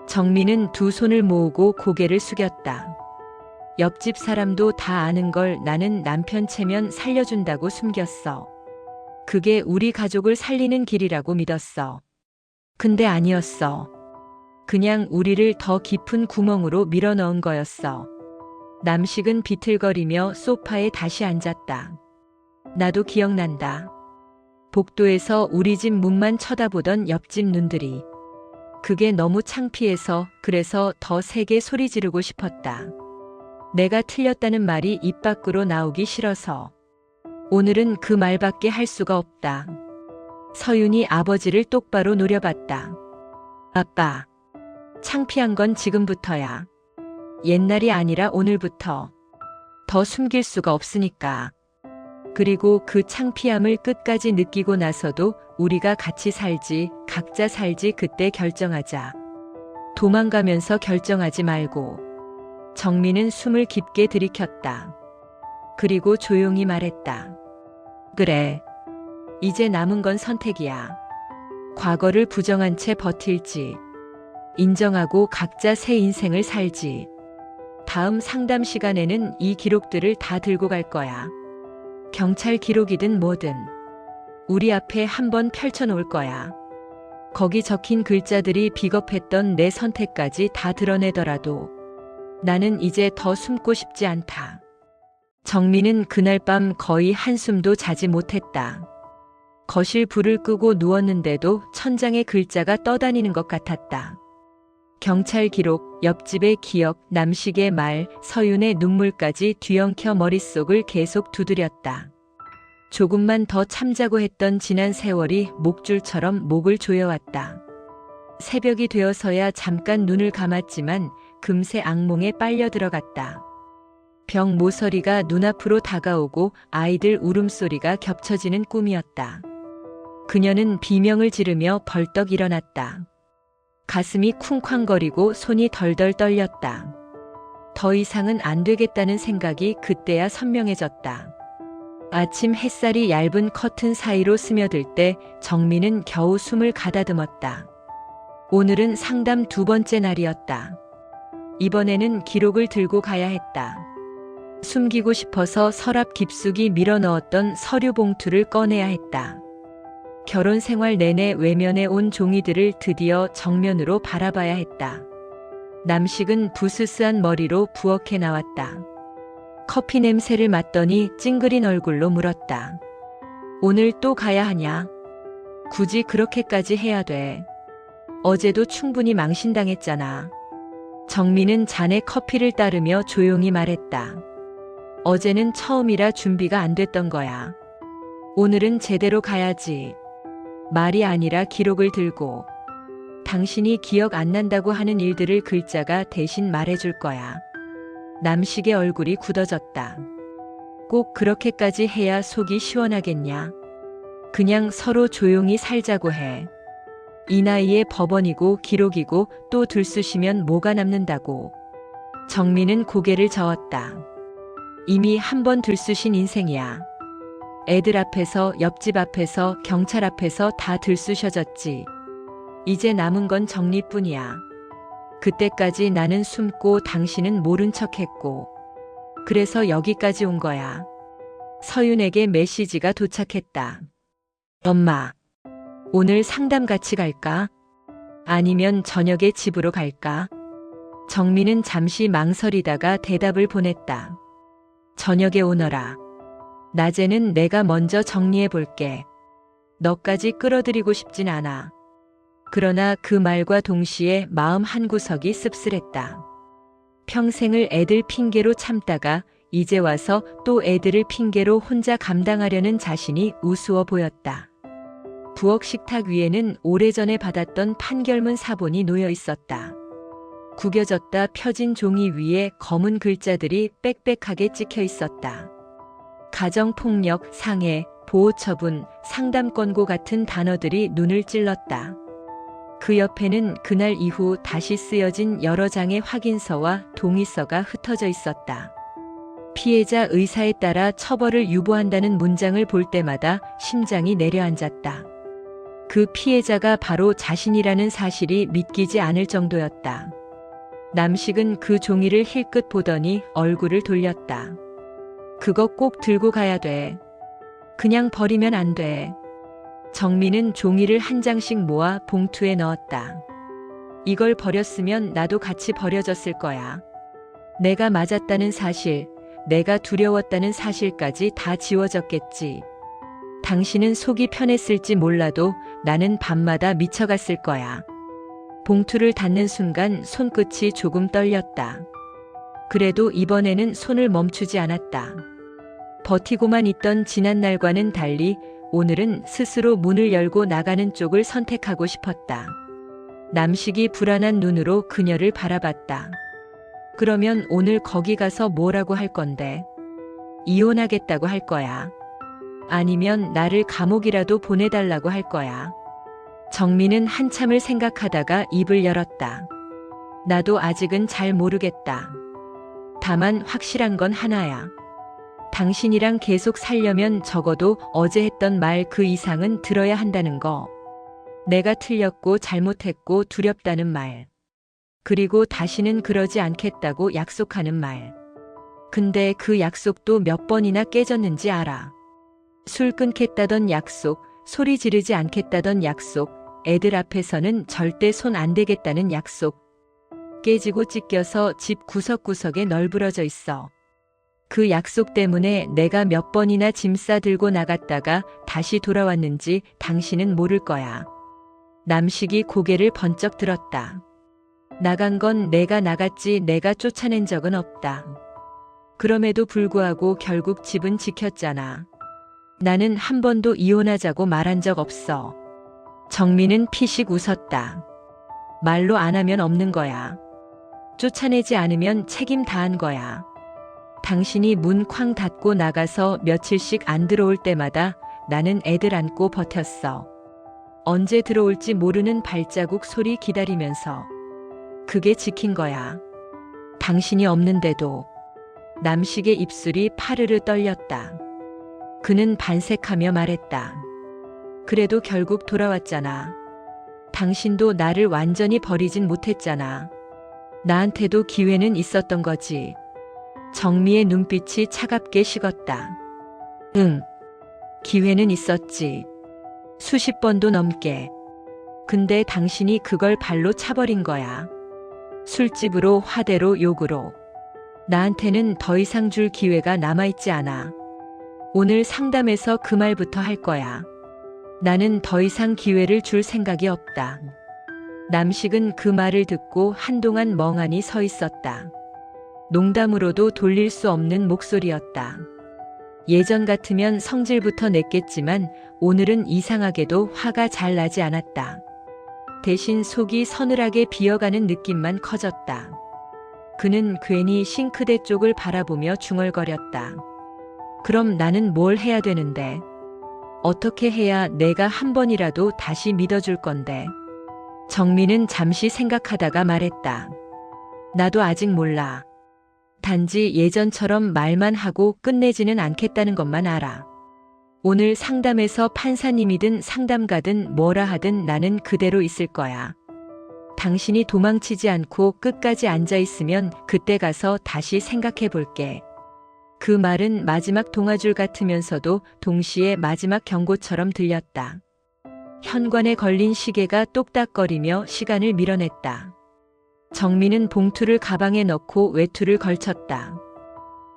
정민은 두 손을 모으고 고개를 숙였다. 옆집 사람도 다 아는 걸 나는 남편 체면 살려준다고 숨겼어. 그게 우리 가족을 살리는 길이라고 믿었어. 근데 아니었어. 그냥 우리를 더 깊은 구멍으로 밀어넣은 거였어. 남식은 비틀거리며 소파에 다시 앉았다. 나도 기억난다. 복도에서 우리 집 문만 쳐다보던 옆집 눈들이. 그게 너무 창피해서 그래서 더 세게 소리 지르고 싶었다. 내가 틀렸다는 말이 입 밖으로 나오기 싫어서. 오늘은 그 말밖에 할 수가 없다. 서윤이 아버지를 똑바로 노려봤다. 아빠, 창피한 건 지금부터야. 옛날이 아니라 오늘부터. 더 숨길 수가 없으니까. 그리고 그 창피함을 끝까지 느끼고 나서도 우리가 같이 살지, 각자 살지 그때 결정하자. 도망가면서 결정하지 말고. 정민은 숨을 깊게 들이켰다. 그리고 조용히 말했다. 그래. 이제 남은 건 선택이야. 과거를 부정한 채 버틸지, 인정하고 각자 새 인생을 살지. 다음 상담 시간에는 이 기록들을 다 들고 갈 거야. 경찰 기록이든 뭐든 우리 앞에 한번 펼쳐놓을 거야. 거기 적힌 글자들이 비겁했던 내 선택까지 다 드러내더라도 나는 이제 더 숨고 싶지 않다. 정민은 그날 밤 거의 한숨도 자지 못했다. 거실 불을 끄고 누웠는데도 천장에 글자가 떠다니는 것 같았다. 경찰 기록, 옆집의 기억, 남식의 말, 서윤의 눈물까지 뒤엉켜 머릿속을 계속 두드렸다. 조금만 더 참자고 했던 지난 세월이 목줄처럼 목을 조여왔다. 새벽이 되어서야 잠깐 눈을 감았지만 금세 악몽에 빨려 들어갔다. 벽 모서리가 눈앞으로 다가오고 아이들 울음소리가 겹쳐지는 꿈이었다. 그녀는 비명을 지르며 벌떡 일어났다. 가슴이 쿵쾅거리고 손이 덜덜 떨렸다. 더 이상은 안 되겠다는 생각이 그때야 선명해졌다. 아침 햇살이 얇은 커튼 사이로 스며들 때 정민은 겨우 숨을 가다듬었다. 오늘은 상담 2번째 날이었다. 이번에는 기록을 들고 가야 했다. 숨기고 싶어서 서랍 깊숙이 밀어넣었던 서류 봉투를 꺼내야 했다. 결혼 생활 내내 외면해 온 종이들을 드디어 정면으로 바라봐야 했다. 남식은 부스스한 머리로 부엌에 나왔다. 커피 냄새를 맡더니 찡그린 얼굴로 물었다. 오늘 또 가야 하냐? 굳이 그렇게까지 해야 돼. 어제도 충분히 망신당했잖아. 정민은 잔에 커피를 따르며 조용히 말했다. 어제는 처음이라 준비가 안 됐던 거야. 오늘은 제대로 가야지. 말이 아니라 기록을 들고 당신이 기억 안 난다고 하는 일들을 글자가 대신 말해줄 거야. 남식의 얼굴이 굳어졌다. 꼭 그렇게까지 해야 속이 시원하겠냐? 그냥 서로 조용히 살자고 해. 이 나이에 법원이고 기록이고 또 들쑤시면 뭐가 남는다고. 정민은 고개를 저었다. 이미 한 번 들쑤신 인생이야. 애들 앞에서, 옆집 앞에서, 경찰 앞에서 다 들쑤셔졌지. 이제 남은 건 정리뿐이야. 그때까지 나는 숨고 당신은 모른 척했고. 그래서 여기까지 온 거야. 서윤에게 메시지가 도착했다. 엄마, 오늘 상담 같이 갈까? 아니면 저녁에 집으로 갈까? 정민은 잠시 망설이다가 대답을 보냈다. 저녁에 오너라. 낮에는 내가 먼저 정리해 볼게. 너까지 끌어들이고 싶진 않아. 그러나 그 말과 동시에 마음 한구석이 씁쓸했다. 평생을 애들 핑계로 참다가 이제 와서 또 애들을 핑계로 혼자 감당하려는 자신이 우스워 보였다. 부엌 식탁 위에는 오래전에 받았던 판결문 사본이 놓여 있었다. 구겨졌다 펴진 종이 위에 검은 글자들이 빽빽하게 찍혀 있었다. 가정폭력, 상해, 보호처분, 상담권고 같은 단어들이 눈을 찔렀다. 그 옆에는 그날 이후 다시 쓰여진 여러 장의 확인서와 동의서가 흩어져 있었다. 피해자 의사에 따라 처벌을 유보한다는 문장을 볼 때마다 심장이 내려앉았다. 그 피해자가 바로 자신이라는 사실이 믿기지 않을 정도였다. 남식은 그 종이를 힐끗 보더니 얼굴을 돌렸다. 그거 꼭 들고 가야 돼. 그냥 버리면 안 돼. 정민은 종이를 한 장씩 모아 봉투에 넣었다. 이걸 버렸으면 나도 같이 버려졌을 거야. 내가 맞았다는 사실, 내가 두려웠다는 사실까지 다 지워졌겠지. 당신은 속이 편했을지 몰라도 나는 밤마다 미쳐갔을 거야. 봉투를 닫는 순간 손끝이 조금 떨렸다. 그래도 이번에는 손을 멈추지 않았다. 버티고만 있던 지난날과는 달리 오늘은 스스로 문을 열고 나가는 쪽을 선택하고 싶었다. 남식이 불안한 눈으로 그녀를 바라봤다. 그러면 오늘 거기 가서 뭐라고 할 건데? 이혼하겠다고 할 거야. 아니면 나를 감옥이라도 보내달라고 할 거야. 정민은 한참을 생각하다가 입을 열었다. 나도 아직은 잘 모르겠다. 다만 확실한 건 하나야. 당신이랑 계속 살려면 적어도 어제 했던 말 그 이상은 들어야 한다는 거. 내가 틀렸고 잘못했고 두렵다는 말. 그리고 다시는 그러지 않겠다고 약속하는 말. 근데 그 약속도 몇 번이나 깨졌는지 알아. 술 끊겠다던 약속, 소리 지르지 않겠다던 약속, 애들 앞에서는 절대 손 안 대겠다는 약속. 깨지고 찢겨서 집 구석구석에 널브러져 있어. 그 약속 때문에 내가 몇 번이나 짐 싸들고 나갔다가 다시 돌아왔는지 당신은 모를 거야. 남식이 고개를 번쩍 들었다. 나간 건 내가 나갔지 내가 쫓아낸 적은 없다. 그럼에도 불구하고 결국 집은 지켰잖아. 나는 한 번도 이혼하자고 말한 적 없어. 정민은 피식 웃었다. 말로 안 하면 없는 거야. 쫓아내지 않으면 책임 다한 거야. 당신이 문 쾅 닫고 나가서 며칠씩 안 들어올 때마다 나는 애들 안고 버텼어. 언제 들어올지 모르는 발자국 소리 기다리면서. 그게 지킨 거야. 당신이 없는데도. 남식의 입술이 파르르 떨렸다. 그는 반색하며 말했다. 그래도 결국 돌아왔잖아. 당신도 나를 완전히 버리진 못했잖아. 나한테도 기회는 있었던 거지. 정미의 눈빛이 차갑게 식었다. 응. 기회는 있었지. 수십 번도 넘게. 근데 당신이 그걸 발로 차버린 거야. 술집으로, 화대로, 욕으로. 나한테는 더 이상 줄 기회가 남아있지 않아. 오늘 상담에서 그 말부터 할 거야. 나는 더 이상 기회를 줄 생각이 없다. 남식은 그 말을 듣고 한동안 멍하니 서 있었다. 농담으로도 돌릴 수 없는 목소리였다. 예전 같으면 성질부터 냈겠지만 오늘은 이상하게도 화가 잘 나지 않았다. 대신 속이 서늘하게 비어가는 느낌만 커졌다. 그는 괜히 싱크대 쪽을 바라보며 중얼거렸다. 그럼 나는 뭘 해야 되는데? 어떻게 해야 내가 한 번이라도 다시 믿어줄 건데? 정민은 잠시 생각하다가 말했다. 나도 아직 몰라. 단지 예전처럼 말만 하고 끝내지는 않겠다는 것만 알아. 오늘 상담에서 판사님이든 상담가든 뭐라 하든 나는 그대로 있을 거야. 당신이 도망치지 않고 끝까지 앉아있으면 그때 가서 다시 생각해 볼게. 그 말은 마지막 동화줄 같으면서도 동시에 마지막 경고처럼 들렸다. 현관에 걸린 시계가 똑딱거리며 시간을 밀어냈다. 정민은 봉투를 가방에 넣고 외투를 걸쳤다.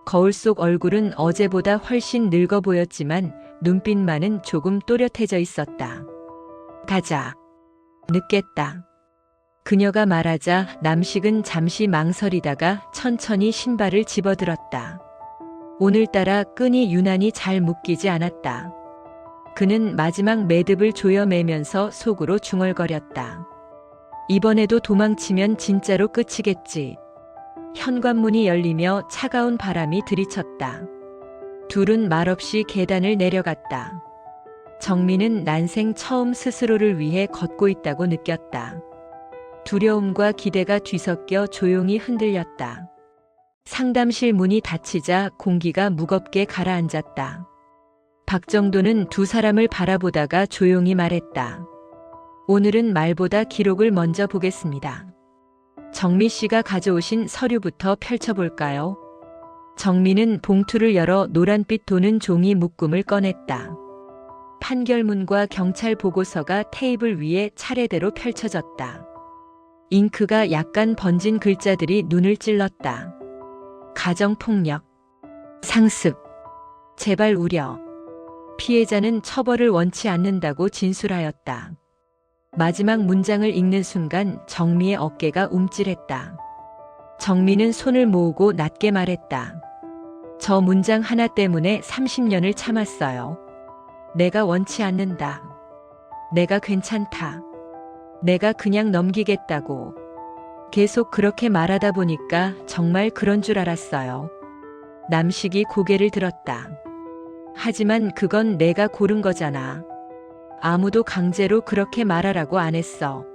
거울 속 얼굴은 어제보다 훨씬 늙어 보였지만 눈빛만은 조금 또렷해져 있었다. 가자. 늦겠다. 그녀가 말하자 남식은 잠시 망설이다가 천천히 신발을 집어들었다. 오늘따라 끈이 유난히 잘 묶이지 않았다. 그는 마지막 매듭을 조여매면서 속으로 중얼거렸다. 이번에도 도망치면 진짜로 끝이겠지. 현관문이 열리며 차가운 바람이 들이쳤다. 둘은 말없이 계단을 내려갔다. 정민은 난생 처음 스스로를 위해 걷고 있다고 느꼈다. 두려움과 기대가 뒤섞여 조용히 흔들렸다. 상담실 문이 닫히자 공기가 무겁게 가라앉았다. 박정도는 두 사람을 바라보다가 조용히 말했다. 오늘은 말보다 기록을 먼저 보겠습니다. 정미 씨가 가져오신 서류부터 펼쳐볼까요? 정미는 봉투를 열어 노란빛 도는 종이 묶음을 꺼냈다. 판결문과 경찰 보고서가 테이블 위에 차례대로 펼쳐졌다. 잉크가 약간 번진 글자들이 눈을 찔렀다. 가정폭력, 상습, 재발 우려. 피해자는 처벌을 원치 않는다고 진술하였다. 마지막 문장을 읽는 순간 정미의 어깨가 움찔했다. 정미는 손을 모으고 낮게 말했다. 저 문장 하나 때문에 30년을 참았어요. 내가 원치 않는다. 내가 괜찮다. 내가 그냥 넘기겠다고. 계속 그렇게 말하다 보니까 정말 그런 줄 알았어요. 남식이 고개를 들었다. 하지만 그건 내가 고른 거잖아. 아무도 강제로 그렇게 말하라고 안 했어.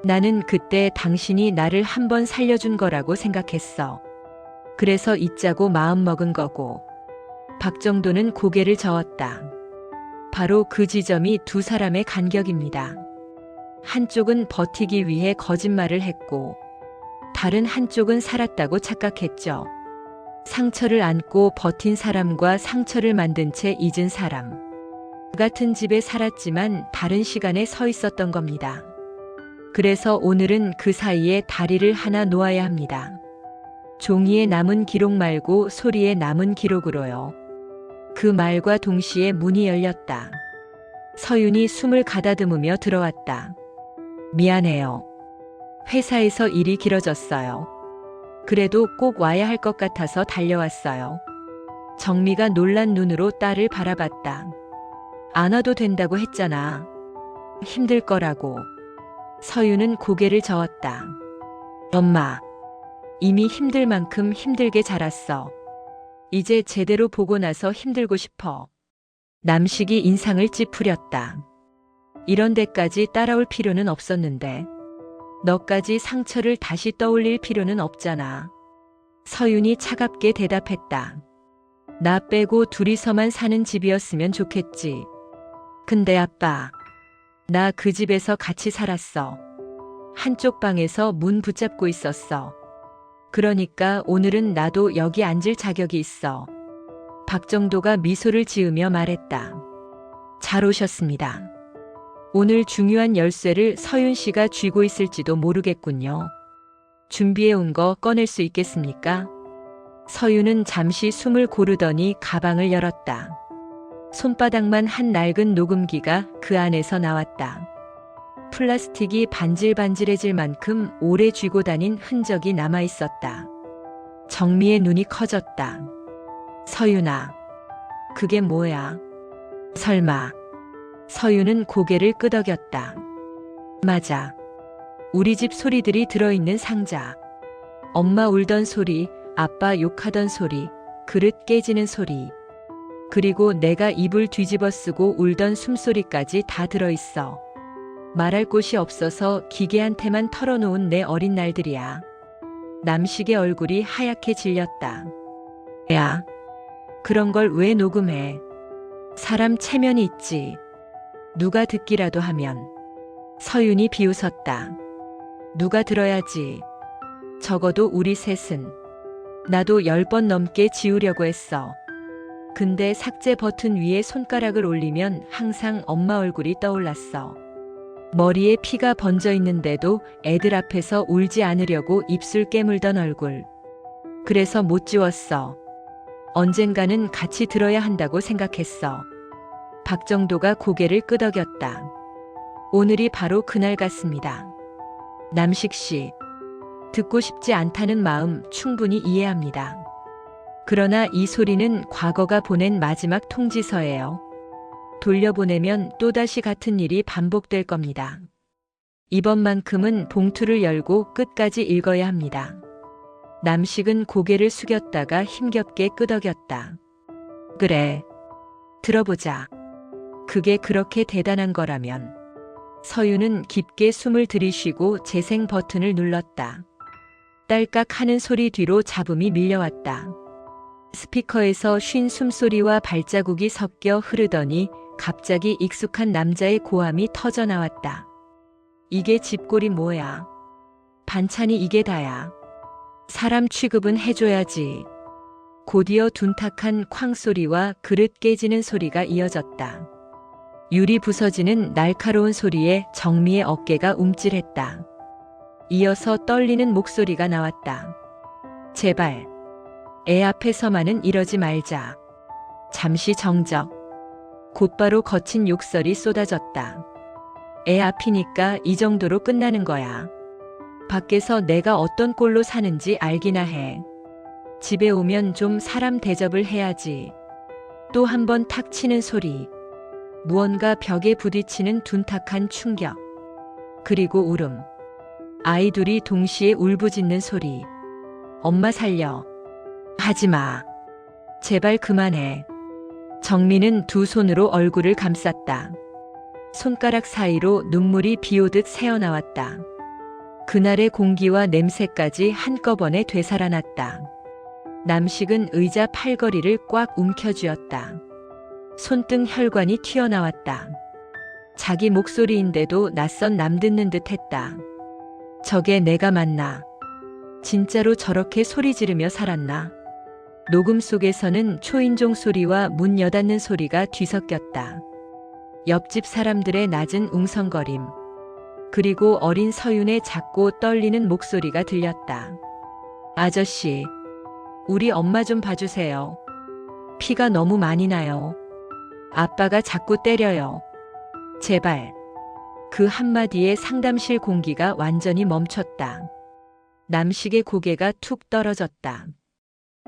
나는 그때 당신이 나를 한 번 살려준 거라고 생각했어. 그래서 잊자고 마음먹은 거고. 박정도는 고개를 저었다. 바로 그 지점이 두 사람의 간격입니다. 한쪽은 버티기 위해 거짓말을 했고 다른 한쪽은 살았다고 착각했죠. 상처를 안고 버틴 사람과 상처를 만든 채 잊은 사람. 같은 집에 살았지만 다른 시간에 서 있었던 겁니다. 그래서 오늘은 그 사이에 다리를 하나 놓아야 합니다. 종이에 남은 기록 말고 소리에 남은 기록으로요. 그 말과 동시에 문이 열렸다. 서윤이 숨을 가다듬으며 들어왔다. 미안해요. 회사에서 일이 길어졌어요. 그래도 꼭 와야 할 것 같아서 달려왔어요. 정미가 놀란 눈으로 딸을 바라봤다. 안 와도 된다고 했잖아. 힘들 거라고. 서윤은 고개를 저었다. 엄마, 이미 힘들 만큼 힘들게 자랐어. 이제 제대로 보고 나서 힘들고 싶어. 남식이 인상을 찌푸렸다. 이런 데까지 따라올 필요는 없었는데. 너까지 상처를 다시 떠올릴 필요는 없잖아. 서윤이 차갑게 대답했다. 나 빼고 둘이서만 사는 집이었으면 좋겠지. 근데 아빠, 나 그 집에서 같이 살았어. 한쪽 방에서 문 붙잡고 있었어. 그러니까 오늘은 나도 여기 앉을 자격이 있어. 박정도가 미소를 지으며 말했다. 잘 오셨습니다. 오늘 중요한 열쇠를 서윤 씨가 쥐고 있을지도 모르겠군요. 준비해 온 거 꺼낼 수 있겠습니까? 서윤은 잠시 숨을 고르더니 가방을 열었다. 손바닥만 한 낡은 녹음기가 그 안에서 나왔다. 플라스틱이 반질반질해질 만큼 오래 쥐고 다닌 흔적이 남아 있었다. 정미의 눈이 커졌다. 서윤아, 그게 뭐야? 설마. 서윤은 고개를 끄덕였다. 맞아. 우리 집 소리들이 들어있는 상자. 엄마 울던 소리, 아빠 욕하던 소리, 그릇 깨지는 소리. 그리고 내가 이불 뒤집어 쓰고 울던 숨소리까지 다 들어있어. 말할 곳이 없어서 기계한테만 털어놓은 내 어린 날들이야. 남식의 얼굴이 하얗게 질렸다. 야, 그런 걸 왜 녹음해? 사람 체면이 있지. 누가 듣기라도 하면. 서윤이 비웃었다. 누가 들어야지. 적어도 우리 셋은. 나도 10번 넘게 지우려고 했어. 근데 삭제 버튼 위에 손가락을 올리면 항상 엄마 얼굴이 떠올랐어. 머리에 피가 번져 있는데도 애들 앞에서 울지 않으려고 입술 깨물던 얼굴. 그래서 못 지웠어. 언젠가는 같이 들어야 한다고 생각했어. 박정도가 고개를 끄덕였다. 오늘이 바로 그날 같습니다. 남식 씨, 듣고 싶지 않다는 마음 충분히 이해합니다. 그러나 이 소리는 과거가 보낸 마지막 통지서예요. 돌려보내면 또다시 같은 일이 반복될 겁니다. 이번만큼은 봉투를 열고 끝까지 읽어야 합니다. 남식은 고개를 숙였다가 힘겹게 끄덕였다. 그래, 들어보자. 그게 그렇게 대단한 거라면. 서윤은 깊게 숨을 들이쉬고 재생 버튼을 눌렀다. 딸깍 하는 소리 뒤로 잡음이 밀려왔다. 스피커에서 쉰 숨소리와 발자국이 섞여 흐르더니 갑자기 익숙한 남자의 고함이 터져 나왔다. 이게 집골이 뭐야? 반찬이 이게 다야. 사람 취급은 해줘야지. 곧이어 둔탁한 쾅 소리와 그릇 깨지는 소리가 이어졌다. 유리 부서지는 날카로운 소리에 정미의 어깨가 움찔했다. 이어서 떨리는 목소리가 나왔다. 제발. 애 앞에서만은 이러지 말자. 잠시 정적. 곧바로 거친 욕설이 쏟아졌다. 애 앞이니까 이 정도로 끝나는 거야. 밖에서 내가 어떤 꼴로 사는지 알기나 해. 집에 오면 좀 사람 대접을 해야지. 또 한 번 탁 치는 소리. 무언가 벽에 부딪히는 둔탁한 충격. 그리고 울음. 아이 둘이 동시에 울부짖는 소리. 엄마 살려. 하지마. 제발 그만해. 정민은 두 손으로 얼굴을 감쌌다. 손가락 사이로 눈물이 비오듯 새어나왔다. 그날의 공기와 냄새까지 한꺼번에 되살아났다. 남식은 의자 팔걸이를 꽉 움켜쥐었다. 손등 혈관이 튀어나왔다. 자기 목소리인데도 낯선 남 듣는 듯 했다. 저게 내가 맞나? 진짜로 저렇게 소리 지르며 살았나? 녹음 속에서는 초인종 소리와 문 여닫는 소리가 뒤섞였다. 옆집 사람들의 낮은 웅성거림. 그리고 어린 서윤의 작고 떨리는 목소리가 들렸다. 아저씨, 우리 엄마 좀 봐주세요. 피가 너무 많이 나요. 아빠가 자꾸 때려요. 제발. 그 한마디에 상담실 공기가 완전히 멈췄다. 남식의 고개가 툭 떨어졌다.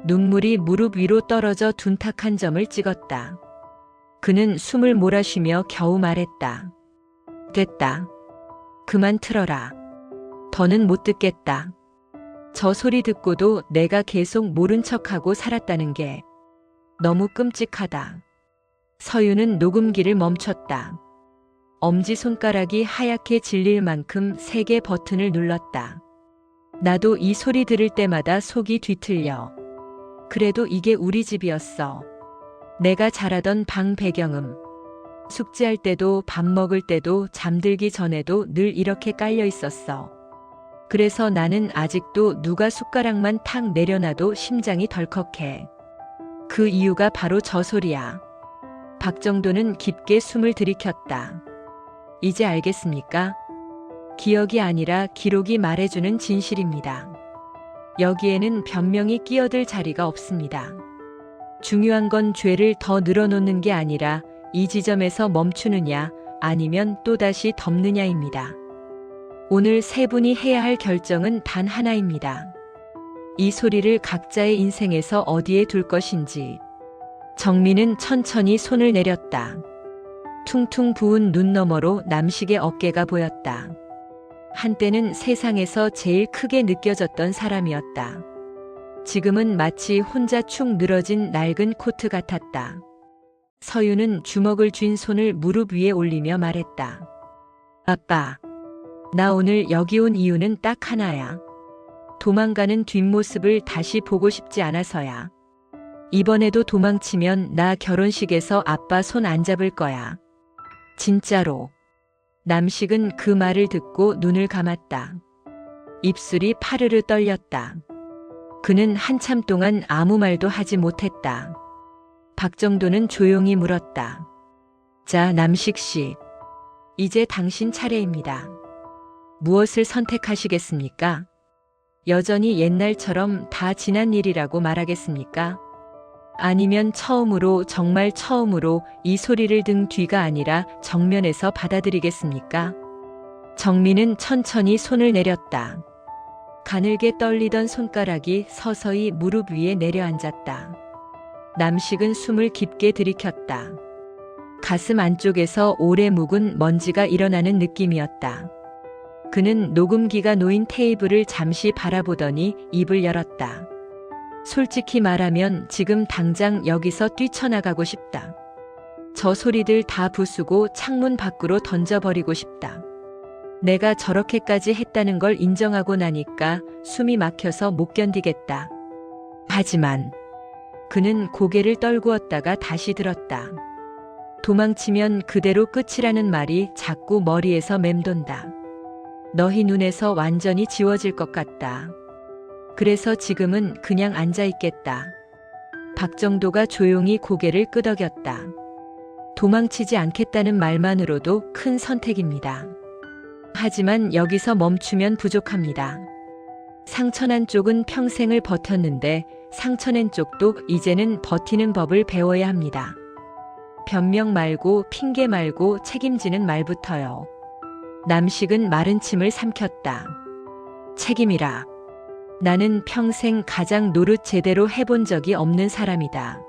눈물이 무릎 위로 떨어져 둔탁한 점을 찍었다. 그는 숨을 몰아쉬며 겨우 말했다. 됐다. 그만 틀어라. 더는 못 듣겠다. 저 소리 듣고도 내가 계속 모른 척하고 살았다는 게 너무 끔찍하다. 서윤은 녹음기를 멈췄다. 엄지손가락이 하얗게 질릴 만큼 세게 버튼을 눌렀다. 나도 이 소리 들을 때마다 속이 뒤틀려. 그래도 이게 우리 집이었어. 내가 자라던 방 배경음. 숙제할 때도 밥 먹을 때도 잠들기 전에도 늘 이렇게 깔려 있었어. 그래서 나는 아직도 누가 숟가락만 탁 내려놔도 심장이 덜컥해. 그 이유가 바로 저 소리야. 박정도는 깊게 숨을 들이켰다. 이제 알겠습니까? 기억이 아니라 기록이 말해주는 진실입니다. 여기에는 변명이 끼어들 자리가 없습니다. 중요한 건 죄를 더 늘어놓는 게 아니라 이 지점에서 멈추느냐 아니면 또다시 덮느냐입니다. 오늘 세 분이 해야 할 결정은 단 하나입니다. 이 소리를 각자의 인생에서 어디에 둘 것인지. 정민은 천천히 손을 내렸다. 퉁퉁 부은 눈 너머로 남식의 어깨가 보였다. 한때는 세상에서 제일 크게 느껴졌던 사람이었다. 지금은 마치 혼자 축 늘어진 낡은 코트 같았다. 서윤은 주먹을 쥔 손을 무릎 위에 올리며 말했다. 아빠, 나 오늘 여기 온 이유는 딱 하나야. 도망가는 뒷모습을 다시 보고 싶지 않아서야. 이번에도 도망치면 나 결혼식에서 아빠 손 안 잡을 거야. 진짜로. 남식은 그 말을 듣고 눈을 감았다. 입술이 파르르 떨렸다. 그는 한참 동안 아무 말도 하지 못했다. 박정도는 조용히 물었다. 자, 남식 씨. 이제 당신 차례입니다. 무엇을 선택하시겠습니까? 여전히 옛날처럼 다 지난 일이라고 말하겠습니까? 아니면 처음으로, 정말 처음으로 이 소리를 등 뒤가 아니라 정면에서 받아들이겠습니까? 정민은 천천히 손을 내렸다. 가늘게 떨리던 손가락이 서서히 무릎 위에 내려앉았다. 남식은 숨을 깊게 들이켰다. 가슴 안쪽에서 오래 묵은 먼지가 일어나는 느낌이었다. 그는 녹음기가 놓인 테이블을 잠시 바라보더니 입을 열었다. 솔직히 말하면 지금 당장 여기서 뛰쳐나가고 싶다. 저 소리들 다 부수고 창문 밖으로 던져버리고 싶다. 내가 저렇게까지 했다는 걸 인정하고 나니까 숨이 막혀서 못 견디겠다. 하지만 그는 고개를 떨구었다가 다시 들었다. 도망치면 그대로 끝이라는 말이 자꾸 머리에서 맴돈다. 너희 눈에서 완전히 지워질 것 같다. 그래서 지금은 그냥 앉아있겠다. 박정도가 조용히 고개를 끄덕였다. 도망치지 않겠다는 말만으로도 큰 선택입니다. 하지만 여기서 멈추면 부족합니다. 상처난 쪽은 평생을 버텼는데 상처낸 쪽도 이제는 버티는 법을 배워야 합니다. 변명 말고 핑계 말고 책임지는 말부터요. 남식은 마른 침을 삼켰다. 책임이라. 나는 평생 가장 노릇 제대로 해본 적이 없는 사람이다.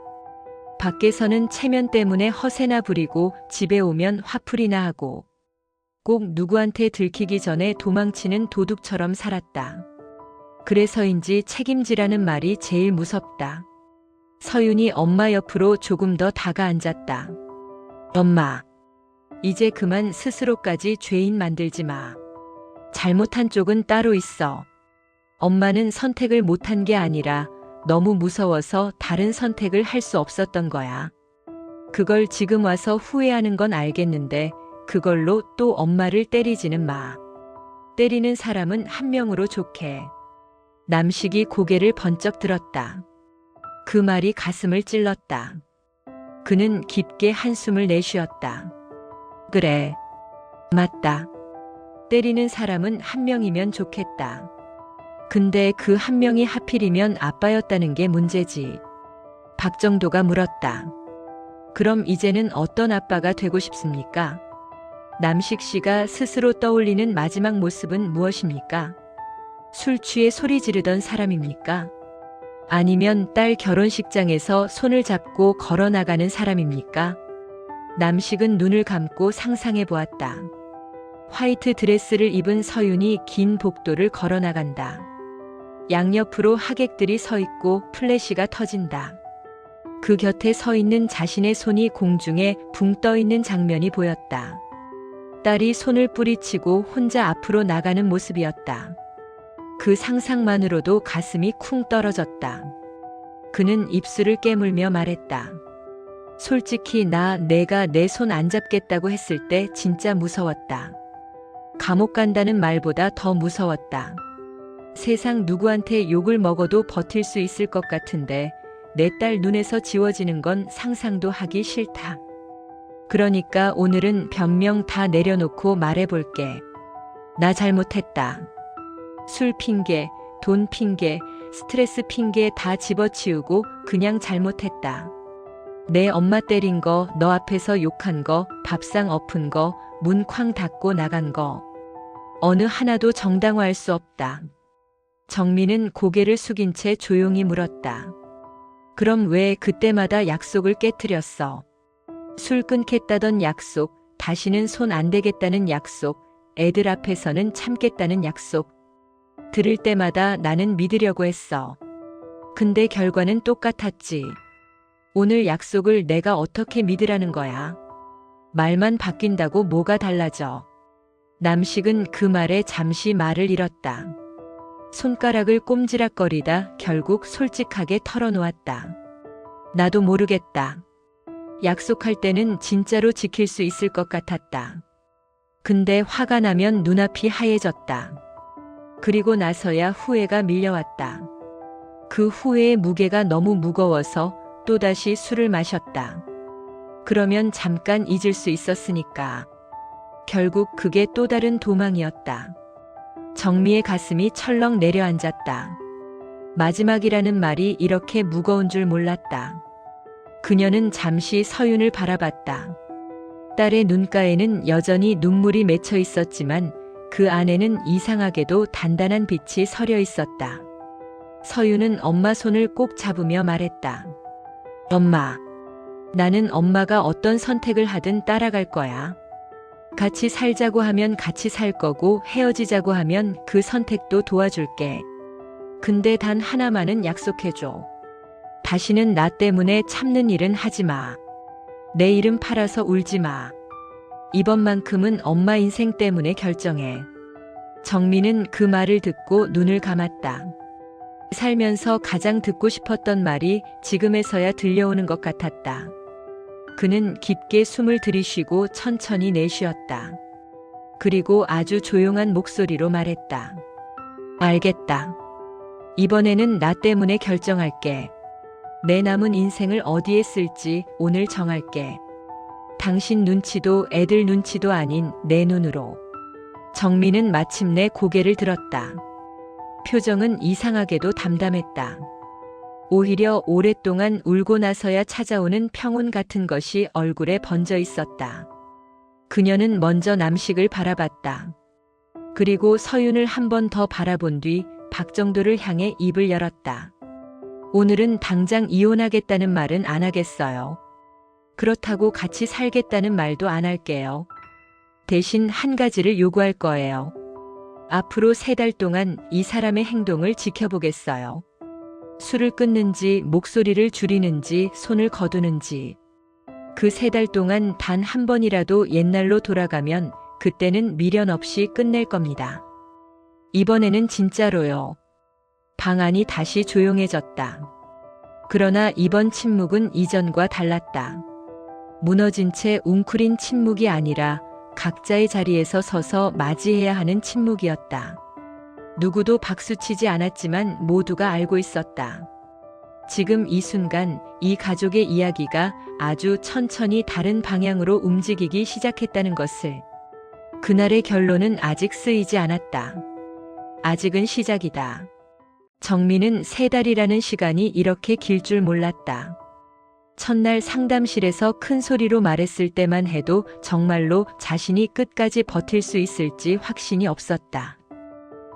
밖에서는 체면 때문에 허세나 부리고 집에 오면 화풀이나 하고 꼭 누구한테 들키기 전에 도망치는 도둑처럼 살았다. 그래서인지 책임지라는 말이 제일 무섭다. 서윤이 엄마 옆으로 조금 더 다가앉았다. 엄마, 이제 그만 스스로까지 죄인 만들지 마. 잘못한 쪽은 따로 있어. 엄마는 선택을 못한 게 아니라 너무 무서워서 다른 선택을 할 수 없었던 거야. 그걸 지금 와서 후회하는 건 알겠는데 그걸로 또 엄마를 때리지는 마. 때리는 사람은 한 명으로 좋게. 남식이 고개를 번쩍 들었다. 그 말이 가슴을 찔렀다. 그는 깊게 한숨을 내쉬었다. 그래. 맞다. 때리는 사람은 한 명이면 좋겠다. 근데 그 한 명이 하필이면 아빠였다는 게 문제지. 박정도가 물었다. 그럼 이제는 어떤 아빠가 되고 싶습니까? 남식 씨가 스스로 떠올리는 마지막 모습은 무엇입니까? 술 취해 소리 지르던 사람입니까? 아니면 딸 결혼식장에서 손을 잡고 걸어 나가는 사람입니까? 남식은 눈을 감고 상상해 보았다. 화이트 드레스를 입은 서윤이 긴 복도를 걸어 나간다. 양옆으로 하객들이 서 있고 플래시가 터진다. 그 곁에 서 있는 자신의 손이 공중에 붕 떠 있는 장면이 보였다. 딸이 손을 뿌리치고 혼자 앞으로 나가는 모습이었다. 그 상상만으로도 가슴이 쿵 떨어졌다. 그는 입술을 깨물며 말했다. 솔직히 내가 내 손 안 잡겠다고 했을 때 진짜 무서웠다. 감옥 간다는 말보다 더 무서웠다. 세상 누구한테 욕을 먹어도 버틸 수 있을 것 같은데 내 딸 눈에서 지워지는 건 상상도 하기 싫다. 그러니까 오늘은 변명 다 내려놓고 말해볼게. 나 잘못했다. 술 핑계, 돈 핑계, 스트레스 핑계 다 집어치우고 그냥 잘못했다. 내 엄마 때린 거, 너 앞에서 욕한 거, 밥상 엎은 거, 문 쾅 닫고 나간 거. 어느 하나도 정당화할 수 없다. 정민은 고개를 숙인 채 조용히 물었다. 그럼 왜 그때마다 약속을 깨트렸어? 술 끊겠다던 약속, 다시는 손 안 대겠다는 약속, 애들 앞에서는 참겠다는 약속. 들을 때마다 나는 믿으려고 했어. 근데 결과는 똑같았지. 오늘 약속을 내가 어떻게 믿으라는 거야? 말만 바뀐다고 뭐가 달라져? 남식은 그 말에 잠시 말을 잃었다. 손가락을 꼼지락거리다 결국 솔직하게 털어놓았다. 나도 모르겠다. 약속할 때는 진짜로 지킬 수 있을 것 같았다. 근데 화가 나면 눈앞이 하얘졌다. 그리고 나서야 후회가 밀려왔다. 그 후회의 무게가 너무 무거워서 또다시 술을 마셨다. 그러면 잠깐 잊을 수 있었으니까. 결국 그게 또 다른 도망이었다. 정미의 가슴이 철렁 내려앉았다. 마지막이라는 말이 이렇게 무거운 줄 몰랐다. 그녀는 잠시 서윤을 바라봤다. 딸의 눈가에는 여전히 눈물이 맺혀 있었지만 그 안에는 이상하게도 단단한 빛이 서려 있었다. 서윤은 엄마 손을 꼭 잡으며 말했다. 엄마, 나는 엄마가 어떤 선택을 하든 따라갈 거야. 같이 살자고 하면 같이 살 거고 헤어지자고 하면 그 선택도 도와줄게. 근데 단 하나만은 약속해줘. 다시는 나 때문에 참는 일은 하지 마. 내 이름 팔아서 울지 마. 이번만큼은 엄마 인생 때문에 결정해. 정민은 그 말을 듣고 눈을 감았다. 살면서 가장 듣고 싶었던 말이 지금에서야 들려오는 것 같았다. 그는 깊게 숨을 들이쉬고 천천히 내쉬었다. 그리고 아주 조용한 목소리로 말했다. 알겠다. 이번에는 나 때문에 결정할게. 내 남은 인생을 어디에 쓸지 오늘 정할게. 당신 눈치도 애들 눈치도 아닌 내 눈으로. 정민은 마침내 고개를 들었다. 표정은 이상하게도 담담했다. 오히려 오랫동안 울고 나서야 찾아오는 평온 같은 것이 얼굴에 번져 있었다. 그녀는 먼저 남식을 바라봤다. 그리고 서윤을 한 번 더 바라본 뒤 박정도를 향해 입을 열었다. 오늘은 당장 이혼하겠다는 말은 안 하겠어요. 그렇다고 같이 살겠다는 말도 안 할게요. 대신 한 가지를 요구할 거예요. 앞으로 3달 동안 이 사람의 행동을 지켜보겠어요. 술을 끊는지, 목소리를 줄이는지, 손을 거두는지. 그 3달 동안 단 한 번이라도 옛날로 돌아가면 그때는 미련 없이 끝낼 겁니다. 이번에는 진짜로요. 방 안이 다시 조용해졌다. 그러나 이번 침묵은 이전과 달랐다. 무너진 채 웅크린 침묵이 아니라 각자의 자리에서 서서 맞이해야 하는 침묵이었다. 누구도 박수치지 않았지만 모두가 알고 있었다. 지금 이 순간 이 가족의 이야기가 아주 천천히 다른 방향으로 움직이기 시작했다는 것을. 그날의 결론은 아직 쓰이지 않았다. 아직은 시작이다. 정민은 3달이라는 시간이 이렇게 길 줄 몰랐다. 첫날 상담실에서 큰 소리로 말했을 때만 해도 정말로 자신이 끝까지 버틸 수 있을지 확신이 없었다.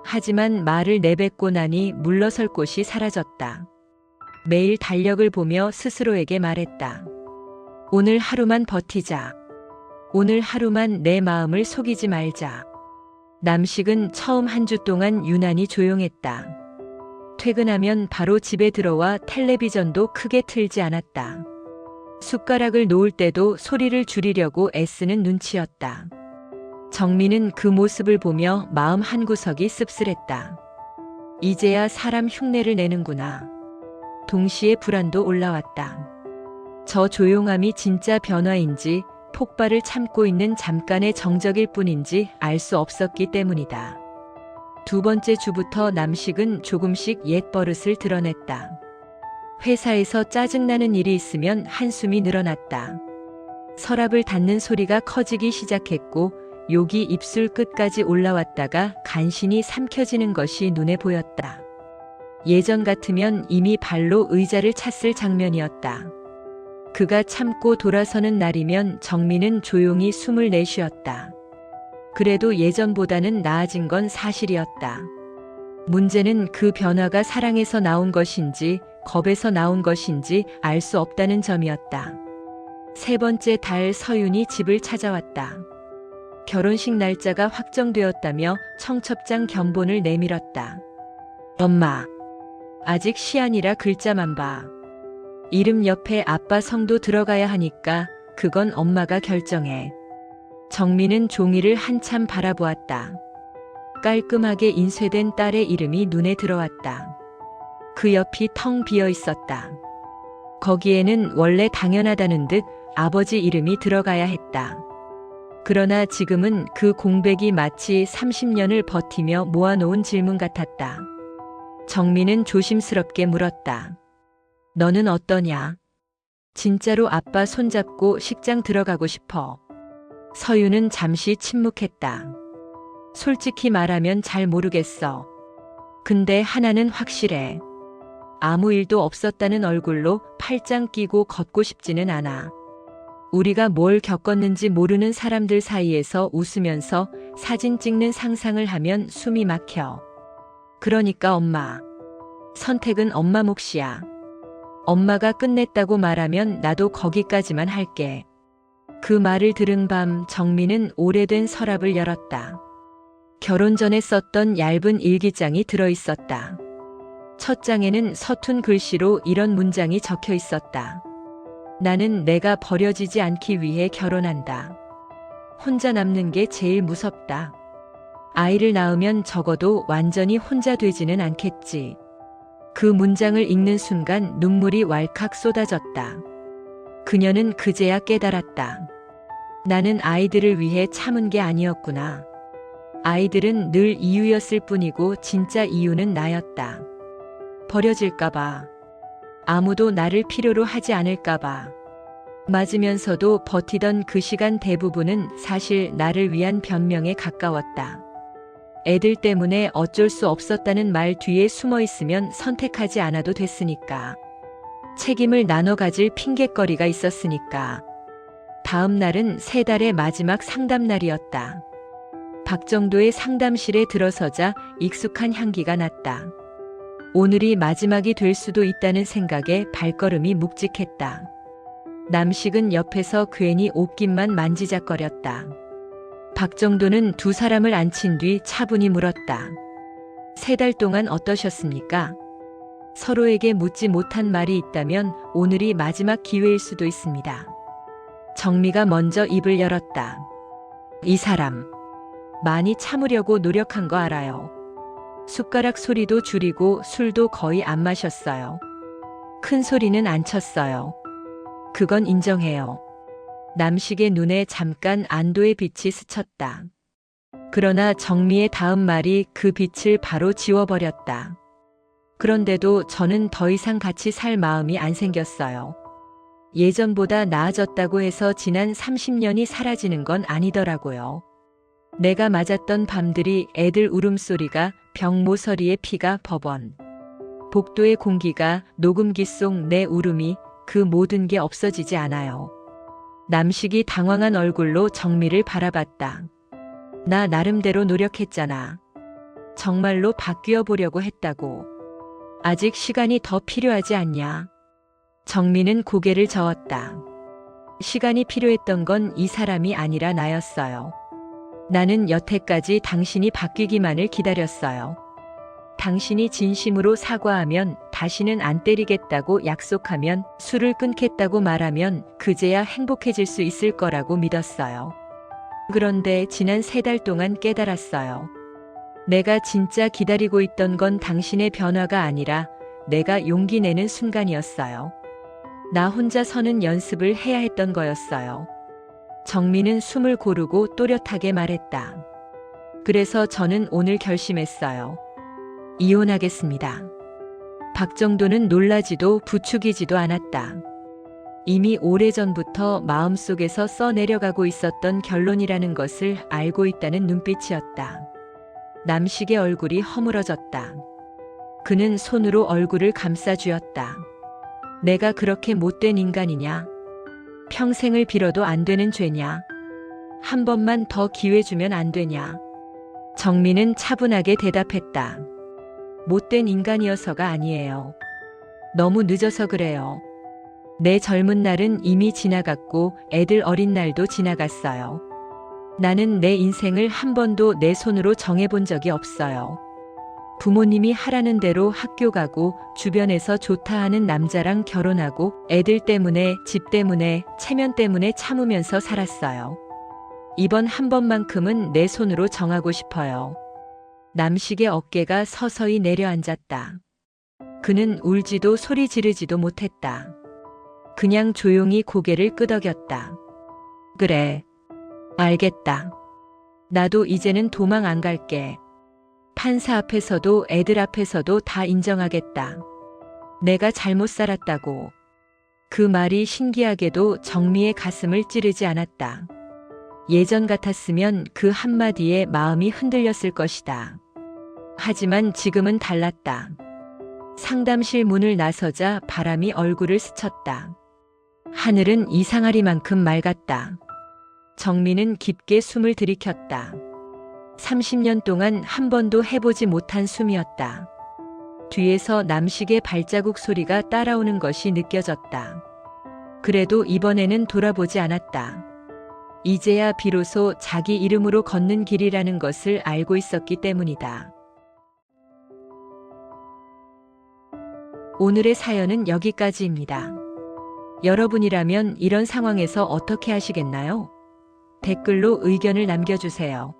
하지만 말을 내뱉고 나니 물러설 곳이 사라졌다. 매일 달력을 보며 스스로에게 말했다. 오늘 하루만 버티자. 오늘 하루만 내 마음을 속이지 말자. 남식은 처음 한 주 동안 유난히 조용했다. 퇴근하면 바로 집에 들어와 텔레비전도 크게 틀지 않았다. 숟가락을 놓을 때도 소리를 줄이려고 애쓰는 눈치였다. 정민은 그 모습을 보며 마음 한구석이 씁쓸했다. 이제야 사람 흉내를 내는구나. 동시에 불안도 올라왔다. 저 조용함이 진짜 변화인지 폭발을 참고 있는 잠깐의 정적일 뿐인지 알 수 없었기 때문이다. 2번째 주부터 남식은 조금씩 옛 버릇을 드러냈다. 회사에서 짜증나는 일이 있으면 한숨이 늘어났다. 서랍을 닫는 소리가 커지기 시작했고 욕이 입술 끝까지 올라왔다가 간신히 삼켜지는 것이 눈에 보였다. 예전 같으면 이미 발로 의자를 찼을 장면이었다. 그가 참고 돌아서는 날이면 정민은 조용히 숨을 내쉬었다. 그래도 예전보다는 나아진 건 사실이었다. 문제는 그 변화가 사랑에서 나온 것인지 겁에서 나온 것인지 알 수 없다는 점이었다. 3번째 달 서윤이 집을 찾아왔다. 결혼식 날짜가 확정되었다며 청첩장 견본을 내밀었다. 엄마, 아직 시안이라 글자만 봐. 이름 옆에 아빠 성도 들어가야 하니까 그건 엄마가 결정해. 정민은 종이를 한참 바라보았다. 깔끔하게 인쇄된 딸의 이름이 눈에 들어왔다. 그 옆이 텅 비어 있었다. 거기에는 원래 당연하다는 듯 아버지 이름이 들어가야 했다. 그러나 지금은 그 공백이 마치 30년을 버티며 모아놓은 질문 같았다. 정민은 조심스럽게 물었다. 너는 어떠냐? 진짜로 아빠 손잡고 식장 들어가고 싶어. 서윤은 잠시 침묵했다. 솔직히 말하면 잘 모르겠어. 근데 하나는 확실해. 아무 일도 없었다는 얼굴로 팔짱 끼고 걷고 싶지는 않아. 우리가 뭘 겪었는지 모르는 사람들 사이에서 웃으면서 사진 찍는 상상을 하면 숨이 막혀. 그러니까 엄마. 선택은 엄마 몫이야. 엄마가 끝냈다고 말하면 나도 거기까지만 할게. 그 말을 들은 밤 정민은 오래된 서랍을 열었다. 결혼 전에 썼던 얇은 일기장이 들어있었다. 첫 장에는 서툰 글씨로 이런 문장이 적혀 있었다. 나는 내가 버려지지 않기 위해 결혼한다. 혼자 남는 게 제일 무섭다. 아이를 낳으면 적어도 완전히 혼자 되지는 않겠지. 그 문장을 읽는 순간 눈물이 왈칵 쏟아졌다. 그녀는 그제야 깨달았다. 나는 아이들을 위해 참은 게 아니었구나. 아이들은 늘 이유였을 뿐이고 진짜 이유는 나였다. 버려질까봐. 아무도 나를 필요로 하지 않을까봐. 맞으면서도 버티던 그 시간 대부분은 사실 나를 위한 변명에 가까웠다. 애들 때문에 어쩔 수 없었다는 말 뒤에 숨어 있으면 선택하지 않아도 됐으니까. 책임을 나눠 가질 핑곗거리가 있었으니까. 다음 날은 3달의 마지막 상담 날이었다. 박정도의 상담실에 들어서자 익숙한 향기가 났다. 오늘이 마지막이 될 수도 있다는 생각에 발걸음이 묵직했다. 남식은 옆에서 괜히 옷깃만 만지작거렸다. 박정도는 2 사람을 앉힌 뒤 차분히 물었다. 3달 동안 어떠셨습니까? 서로에게 묻지 못한 말이 있다면 오늘이 마지막 기회일 수도 있습니다. 정미가 먼저 입을 열었다. 이 사람, 많이 참으려고 노력한 거 알아요. 숟가락 소리도 줄이고 술도 거의 안 마셨어요. 큰 소리는 안 쳤어요. 그건 인정해요. 남식의 눈에 잠깐 안도의 빛이 스쳤다. 그러나 정미의 다음 말이 그 빛을 바로 지워버렸다. 그런데도 저는 더 이상 같이 살 마음이 안 생겼어요. 예전보다 나아졌다고 해서 지난 30년이 사라지는 건 아니더라고요. 내가 맞았던 밤들이 애들 울음소리가 벽 모서리에 피가 버번. 복도의 공기가 녹음기 속 내 울음이 그 모든 게 없어지지 않아요. 남식이 당황한 얼굴로 정미를 바라봤다. 나 나름대로 노력했잖아. 정말로 바뀌어 보려고 했다고. 아직 시간이 더 필요하지 않냐? 정미는 고개를 저었다. 시간이 필요했던 건 이 사람이 아니라 나였어요. 나는 여태까지 당신이 바뀌기만을 기다렸어요. 당신이 진심으로 사과하면, 다시는 안 때리겠다고 약속하면, 술을 끊겠다고 말하면 그제야 행복해질 수 있을 거라고 믿었어요. 그런데 지난 3달 동안 깨달았어요. 내가 진짜 기다리고 있던 건 당신의 변화가 아니라 내가 용기 내는 순간이었어요. 나 혼자 서는 연습을 해야 했던 거였어요. 정미는 숨을 고르고 또렷하게 말했다. 그래서 저는 오늘 결심했어요. 이혼하겠습니다. 박정도는 놀라지도 부추기지도 않았다. 이미 오래전부터 마음속에서 써내려가고 있었던 결론이라는 것을 알고 있다는 눈빛이었다. 남식의 얼굴이 허물어졌다. 그는 손으로 얼굴을 감싸쥐었다. 내가 그렇게 못된 인간이냐? 평생을 빌어도 안 되는 죄냐? 한 번만 더 기회 주면 안 되냐? 정미는 차분하게 대답했다. 못된 인간이어서가 아니에요. 너무 늦어서 그래요. 내 젊은 날은 이미 지나갔고 애들 어린 날도 지나갔어요. 나는 내 인생을 한 번도 내 손으로 정해본 적이 없어요. 부모님이 하라는 대로 학교 가고 주변에서 좋다 하는 남자랑 결혼하고 애들 때문에, 집 때문에, 체면 때문에 참으면서 살았어요. 이번 한 번만큼은 내 손으로 정하고 싶어요. 남식의 어깨가 서서히 내려앉았다. 그는 울지도 소리 지르지도 못했다. 그냥 조용히 고개를 끄덕였다. 그래. 알겠다. 나도 이제는 도망 안 갈게. 판사 앞에서도 애들 앞에서도 다 인정하겠다. 내가 잘못 살았다고. 그 말이 신기하게도 정미의 가슴을 찌르지 않았다. 예전 같았으면 그 한마디에 마음이 흔들렸을 것이다. 하지만 지금은 달랐다. 상담실 문을 나서자 바람이 얼굴을 스쳤다. 하늘은 이상하리만큼 맑았다. 정미는 깊게 숨을 들이켰다. 30년 동안 한 번도 해보지 못한 숨이었다. 뒤에서 남식의 발자국 소리가 따라오는 것이 느껴졌다. 그래도 이번에는 돌아보지 않았다. 이제야 비로소 자기 이름으로 걷는 길이라는 것을 알고 있었기 때문이다. 오늘의 사연은 여기까지입니다. 여러분이라면 이런 상황에서 어떻게 하시겠나요? 댓글로 의견을 남겨주세요.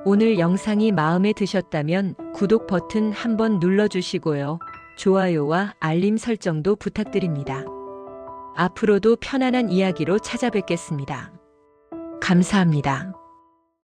오늘 영상이 마음에 드셨다면 구독 버튼 한번 눌러주시고요. 좋아요와 알림 설정도 부탁드립니다. 앞으로도 편안한 이야기로 찾아뵙겠습니다. 감사합니다.